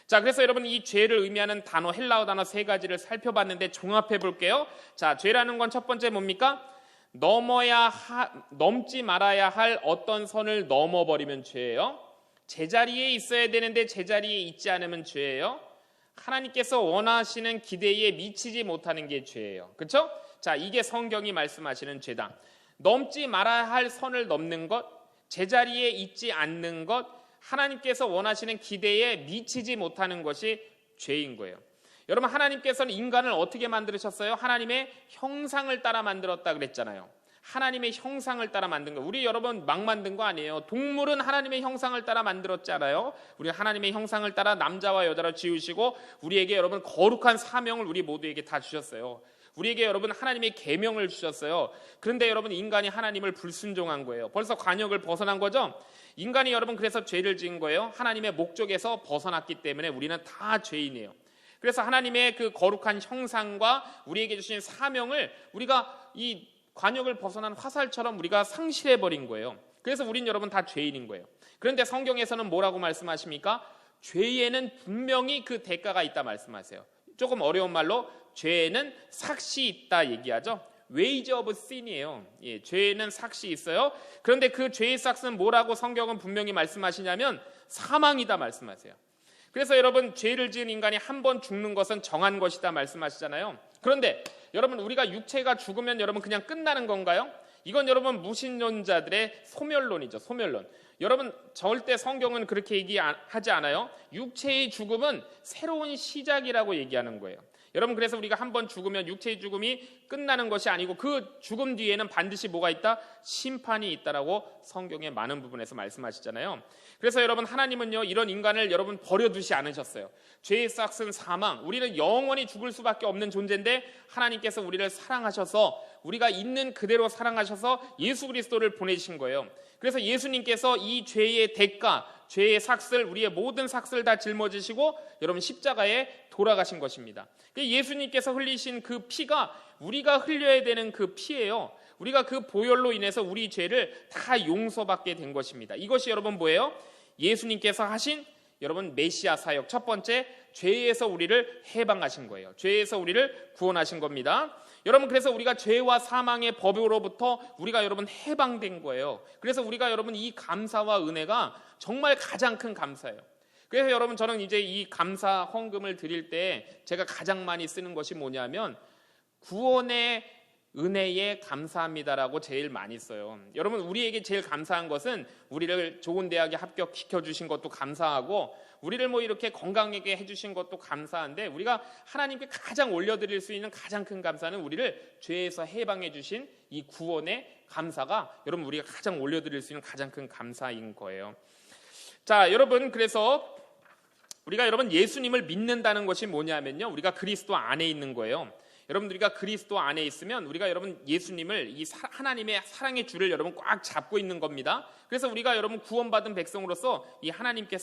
자, 그래서 여러분, 이 죄를 의미하는 단어, 헬라어 단어 3가지를 살펴봤는데 종합해 볼게요. 자, 죄라는 건 첫 번째 뭡니까? 넘지 말아야 할 어떤 선을 넘어버리면 죄예요. 제자리에 있어야 되는데 제자리에 있지 않으면 죄예요. 하나님께서 원하시는 기대에 미치지 못하는 게 죄예요. 그렇죠? 자, 이게 성경이 말씀하시는 죄다. 넘지 말아야 할 선을 넘는 것, 제자리에 있지 않는 것, 하나님께서 원하시는 기대에 미치지 못하는 것이 죄인 거예요. 여러분, 하나님께서는 인간을 어떻게 만드셨어요? 하나님의 형상을 따라 만들었다 그랬잖아요. 하나님의 형상을 따라 만든 거. 우리 여러분 막 만든 거 아니에요. 동물은 하나님의 형상을 따라 만들었잖아요. 우리 하나님의 형상을 따라 남자와 여자로 지으시고, 우리에게 여러분 거룩한 사명을 우리 모두에게 다 주셨어요. 우리에게 여러분 하나님의 계명을 주셨어요. 그런데 여러분, 인간이 하나님을 불순종한 거예요. 벌써 관역을 벗어난 거죠. 인간이 여러분 그래서 죄를 지은 거예요. 하나님의 목적에서 벗어났기 때문에 우리는 다 죄인이에요. 그래서 하나님의 그 거룩한 형상과 우리에게 주신 사명을 우리가 이 관역을 벗어난 화살처럼 우리가 상실해버린 거예요. 그래서 우린 여러분 다 죄인인 거예요. 그런데 성경에서는 뭐라고 말씀하십니까? 죄에는 분명히 그 대가가 있다 말씀하세요. 조금 어려운 말로 죄에는 삭시 있다 얘기하죠. Wage of sin이에요. 예, 죄에는 삭시 있어요. 그런데 그 죄의 삭스는 뭐라고 성경은 분명히 말씀하시냐면 사망이다 말씀하세요. 그래서 여러분, 죄를 지은 인간이 한 번 죽는 것은 정한 것이다 말씀하시잖아요. 그런데 여러분, 우리가 육체가 죽으면 여러분 그냥 끝나는 건가요? 이건 여러분 무신론자들의 소멸론이죠. 소멸론. 여러분, 절대 성경은 그렇게 얘기하지 않아요. 육체의 죽음은 새로운 시작이라고 얘기하는 거예요. 여러분, 그래서 우리가 한 번 죽으면 육체의 죽음이 끝나는 것이 아니고 그 죽음 뒤에는 반드시 뭐가 있다? 심판이 있다라고 성경의 많은 부분에서 말씀하시잖아요. 그래서 여러분, 하나님은요, 이런 인간을 여러분 버려두지 않으셨어요. 죄의 싹은 사망, 우리는 영원히 죽을 수밖에 없는 존재인데 하나님께서 우리를 사랑하셔서, 우리가 있는 그대로 사랑하셔서 예수 그리스도를 보내신 거예요. 그래서 예수님께서 이 죄의 대가, 죄의 삭슬, 우리의 모든 삭슬 다 짊어지시고 여러분 십자가에 돌아가신 것입니다. 예수님께서 흘리신 그 피가 우리가 흘려야 되는 그 피예요. 우리가 그 보혈로 인해서 우리 죄를 다 용서받게 된 것입니다. 이것이 여러분 뭐예요? 예수님께서 하신 여러분 메시아 사역, 첫 번째, 죄에서 우리를 해방하신 거예요. 죄에서 우리를 구원하신 겁니다. 여러분, 그래서 우리가 죄와 사망의 법으로부터 우리가 여러분 해방된 거예요. 그래서 우리가 여러분 이 감사와 은혜가 정말 가장 큰 감사예요. 그래서 여러분, 저는 이제 이 감사 헌금을 드릴 때 제가 가장 많이 쓰는 것이 뭐냐면 구원의 은혜에 감사합니다라고 제일 많이 써요. 여러분, 우리에게 제일 감사한 것은 우리를 좋은 대학에 합격시켜 주신 것도 감사하고, 우리를 뭐 이렇게 건강하게 해주신 것도 감사한데, 우리가 하나님께 가장 올려드릴 수 있는 가장 큰 감사는 우리를 죄에서 해방해 주신 이 구원의 감사가 여러분 우리가 가장 올려드릴 수 있는 가장 큰 감사인 거예요. 자, 여러분, 그래서 우리가 여러분 예수님을 믿는다는 것이 뭐냐면요, 우리가 그리스도 안에 있는 거예요. 여러분, 우리가 그리스도 안에 있으면 우리가 여러분 예수님을, 이 하나님의 사랑의 줄을 여러분 꽉 잡고 있는 겁니다. 그래서 우리가 여러분 구원받은 백성으로서 이 하나님께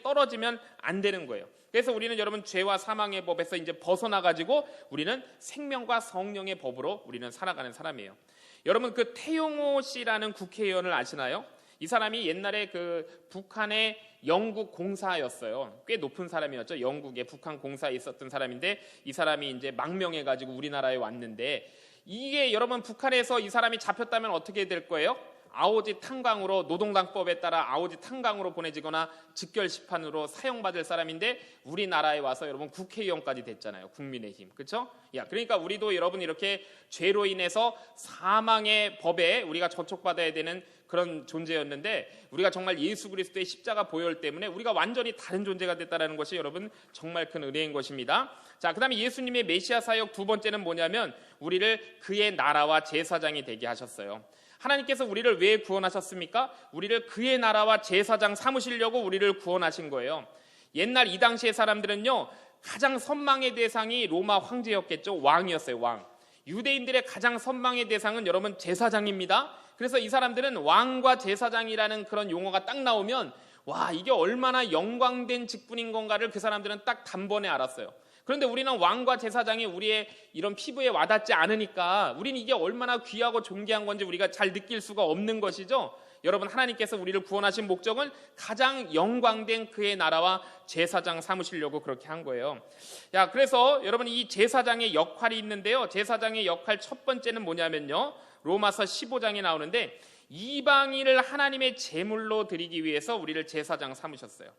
떨어지면 안 되는 거예요. 그래서 우리는 여러분 죄와 사망의 법에서 이제 벗어나가지고 우리는 생명과 성령의 법으로 우리는 살아가는 사람이에요. 여러분, 그 태용호 씨라는 국회의원을 아시나요? 이 사람이 옛날에 그 북한의 영국 공사였어요. 꽤 높은 사람이었죠. 영국에 북한 공사에 있었던 사람인데, 이 사람이 이제 망명해가지고 우리나라에 왔는데, 이게 여러분 북한에서 이 사람이 잡혔다면 어떻게 될 거예요? 아오지 탄광으로, 노동당법에 따라 아오지 탄광으로 보내지거나 즉결심판으로 사형받을 사람인데 우리나라에 와서 여러분 국회의원까지 됐잖아요. 국민의힘, 그렇죠? 야, 그러니까 우리도 여러분 이렇게 죄로 인해서 사망의 법에 우리가 저촉받아야 되는 그런 존재였는데, 우리가 정말 예수 그리스도의 십자가 보혈 때문에 우리가 완전히 다른 존재가 됐다는 것이 여러분 정말 큰 은혜인 것입니다. 자, 그 다음에 예수님의 메시아 사역 두 번째는 뭐냐면 우리를 그의 나라와 제사장이 되게 하셨어요. 하나님께서 우리를 왜 구원하셨습니까? 우리를 그의 나라와 제사장 삼으시려고 우리를 구원하신 거예요. 옛날 이 당시의 사람들은요, 가장 선망의 대상이 로마 황제였겠죠. 왕이었어요. 왕. 유대인들의 가장 선망의 대상은 여러분 제사장입니다. 그래서 이 사람들은 왕과 제사장이라는 그런 용어가 딱 나오면 와, 이게 얼마나 영광된 직분인 건가를 그 사람들은 딱 단번에 알았어요. 그런데 우리는 왕과 제사장이 우리의 이런 피부에 와닿지 않으니까 우리는 이게 얼마나 귀하고 존귀한 건지 우리가 잘 느낄 수가 없는 것이죠. 여러분, 하나님께서 우리를 구원하신 목적은 가장 영광된 그의 나라와 제사장 삼으시려고 그렇게 한 거예요. 야, 그래서 여러분 이 제사장의 역할이 있는데요. 제사장의 역할 첫 번째는 뭐냐면요, 로마서 15장에 나오는데 이방인을 하나님의 제물로 드리기 위해서 우리를 제사장 삼으셨어요.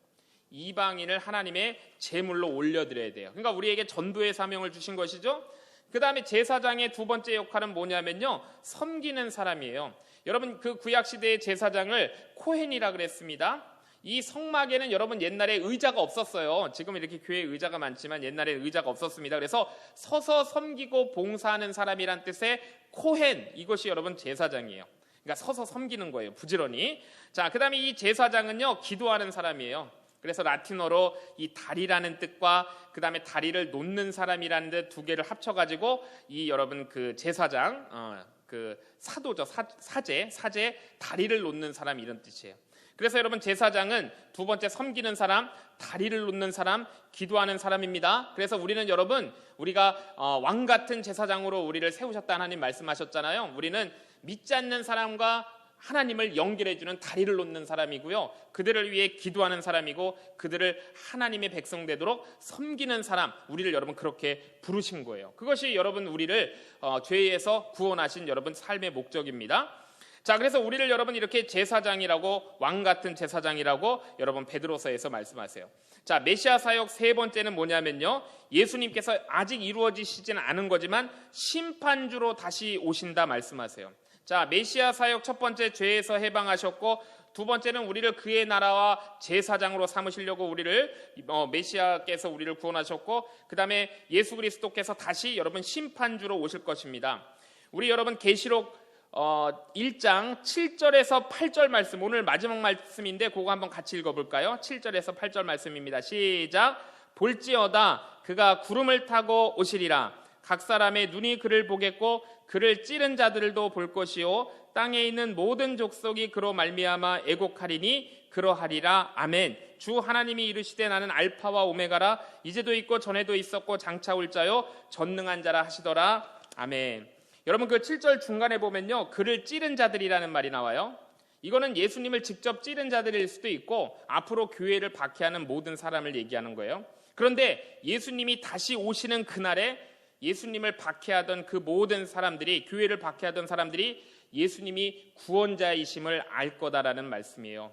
이방인을 하나님의 제물로 올려드려야 돼요. 그러니까 우리에게 전도의 사명을 주신 것이죠. 그 다음에 제사장의 두 번째 역할은 뭐냐면요, 섬기는 사람이에요. 여러분, 그 구약시대의 제사장을 코헨이라 그랬습니다. 이 성막에는 여러분 옛날에 의자가 없었어요. 지금 이렇게 교회에 의자가 많지만 옛날에 의자가 없었습니다. 그래서 서서 섬기고 봉사하는 사람이란 뜻의 코헨, 이것이 여러분 제사장이에요. 그러니까 서서 섬기는 거예요, 부지런히. 자, 그 다음에 이 제사장은요, 기도하는 사람이에요. 그래서 라틴어로 이 다리라는 뜻과 그 다음에 다리를 놓는 사람이라는 뜻 두 개를 합쳐가지고 이 여러분 그 제사장, 그 사도죠, 사제, 다리를 놓는 사람, 이런 뜻이에요. 그래서 여러분 제사장은 두 번째 섬기는 사람, 다리를 놓는 사람, 기도하는 사람입니다. 그래서 우리는 여러분, 우리가 왕 같은 제사장으로 우리를 세우셨다 하나님 말씀하셨잖아요. 우리는 믿지 않는 사람과 하나님을 연결해주는 다리를 놓는 사람이고요. 그들을 위해 기도하는 사람이고 그들을 하나님의 백성 되도록 섬기는 사람, 우리를 여러분 그렇게 부르신 거예요. 그것이 여러분 우리를 죄에서 구원하신 여러분 삶의 목적입니다. 자, 그래서 우리를 여러분 이렇게 제사장이라고, 왕 같은 제사장이라고 여러분 베드로서에서 말씀하세요. 자, 메시아 사역 세 번째는 뭐냐면요, 예수님께서 아직 이루어지시지는 않은 거지만 심판주로 다시 오신다 말씀하세요. 자, 메시아 사역 첫 번째 죄에서 해방하셨고, 두 번째는 우리를 그의 나라와 제사장으로 삼으시려고 우리를 메시아께서 우리를 구원하셨고, 그 다음에 예수 그리스도께서 다시 여러분 심판주로 오실 것입니다. 우리 여러분 계시록 1장 7절에서 8절 말씀, 오늘 마지막 말씀인데 그거 한번 같이 읽어볼까요? 7절에서 8절 말씀입니다. 시작. 볼지어다 그가 구름을 타고 오시리라. 각 사람의 눈이 그를 보겠고 그를 찌른 자들도 볼 것이요 땅에 있는 모든 족속이 그로 말미암아 애곡하리니 그러하리라. 아멘. 주 하나님이 이르시되 나는 알파와 오메가라. 이제도 있고 전에도 있었고 장차 올 자요 전능한 자라 하시더라. 아멘. 여러분 그 7절 중간에 보면요, 그를 찌른 자들이라는 말이 나와요. 이거는 예수님을 직접 찌른 자들일 수도 있고 앞으로 교회를 박해하는 모든 사람을 얘기하는 거예요. 그런데 예수님이 다시 오시는 그날에 예수님을 박해하던 그 모든 사람들이, 교회를 박해하던 사람들이 예수님이 구원자이심을 알 거다라는 말씀이에요.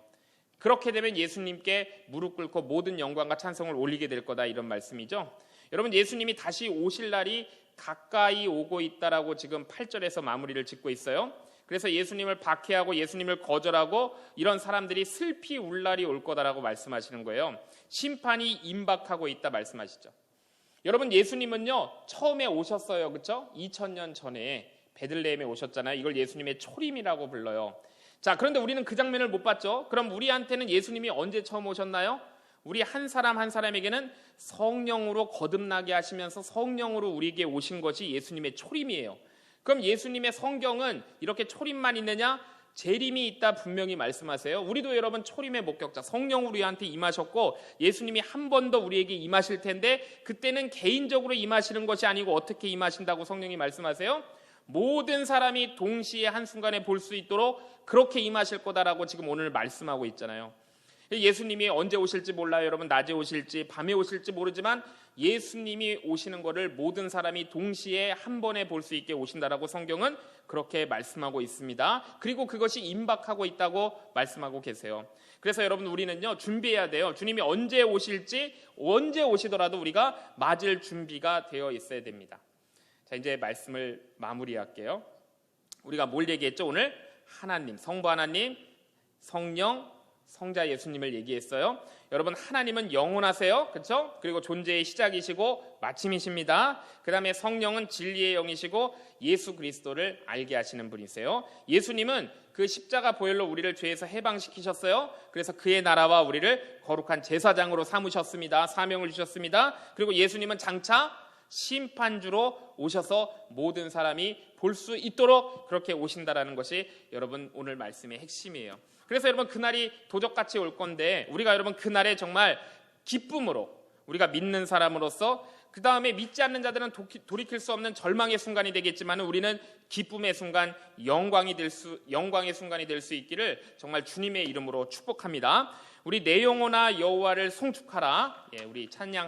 그렇게 되면 예수님께 무릎 꿇고 모든 영광과 찬송을 올리게 될 거다, 이런 말씀이죠. 여러분 예수님이 다시 오실 날이 가까이 오고 있다라고 지금 8절에서 마무리를 짓고 있어요. 그래서 예수님을 박해하고 예수님을 거절하고 이런 사람들이 슬피 울 날이 올 거다라고 말씀하시는 거예요. 심판이 임박하고 있다 말씀하시죠. 여러분 예수님은요 처음에 오셨어요, 그렇죠? 2000년 전에 베들레헴에 오셨잖아요. 이걸 예수님의 초림이라고 불러요. 자, 그런데 우리는 그 장면을 못 봤죠. 그럼 우리한테는 예수님이 언제 처음 오셨나요? 우리 한 사람 한 사람에게는 성령으로 거듭나게 하시면서 성령으로 우리에게 오신 것이 예수님의 초림이에요. 그럼 예수님의 성경은 이렇게 초림만 있느냐? 재림이 있다 분명히 말씀하세요. 우리도 여러분 초림의 목격자, 성령 우리한테 임하셨고 예수님이 한 번 더 우리에게 임하실 텐데 그때는 개인적으로 임하시는 것이 아니고 어떻게 임하신다고 성령이 말씀하세요? 모든 사람이 동시에 한순간에 볼 수 있도록 그렇게 임하실 거다라고 지금 오늘 말씀하고 있잖아요. 예수님이 언제 오실지 몰라요. 여러분 낮에 오실지 밤에 오실지 모르지만 예수님이 오시는 것을 모든 사람이 동시에 한 번에 볼 수 있게 오신다라고 성경은 그렇게 말씀하고 있습니다. 그리고 그것이 임박하고 있다고 말씀하고 계세요. 그래서 여러분 우리는요 준비해야 돼요. 주님이 언제 오실지, 언제 오시더라도 우리가 맞을 준비가 되어 있어야 됩니다. 자, 이제 말씀을 마무리할게요. 우리가 뭘 얘기했죠? 오늘 하나님, 성부 하나님, 성령, 성자 예수님을 얘기했어요. 여러분 하나님은 영원하세요, 그렇죠? 그리고 존재의 시작이시고 마침이십니다. 그 다음에 성령은 진리의 영이시고 예수 그리스도를 알게 하시는 분이세요. 예수님은 그 십자가 보혈로 우리를 죄에서 해방시키셨어요. 그래서 그의 나라와 우리를 거룩한 제사장으로 삼으셨습니다. 사명을 주셨습니다. 그리고 예수님은 장차 심판주로 오셔서 모든 사람이 볼 수 있도록 그렇게 오신다라는 것이 여러분 오늘 말씀의 핵심이에요. 그래서 여러분 그날이 도적같이 올 건데 우리가 여러분 그날에 정말 기쁨으로 우리가 믿는 사람으로서, 그 다음에 믿지 않는 자들은 돌이킬 수 없는 절망의 순간이 되겠지만 우리는 기쁨의 순간, 영광의 순간이 될 수 있기를 정말 주님의 이름으로 축복합니다. 우리 내 영혼아 여호와를 송축하라. 우리 찬양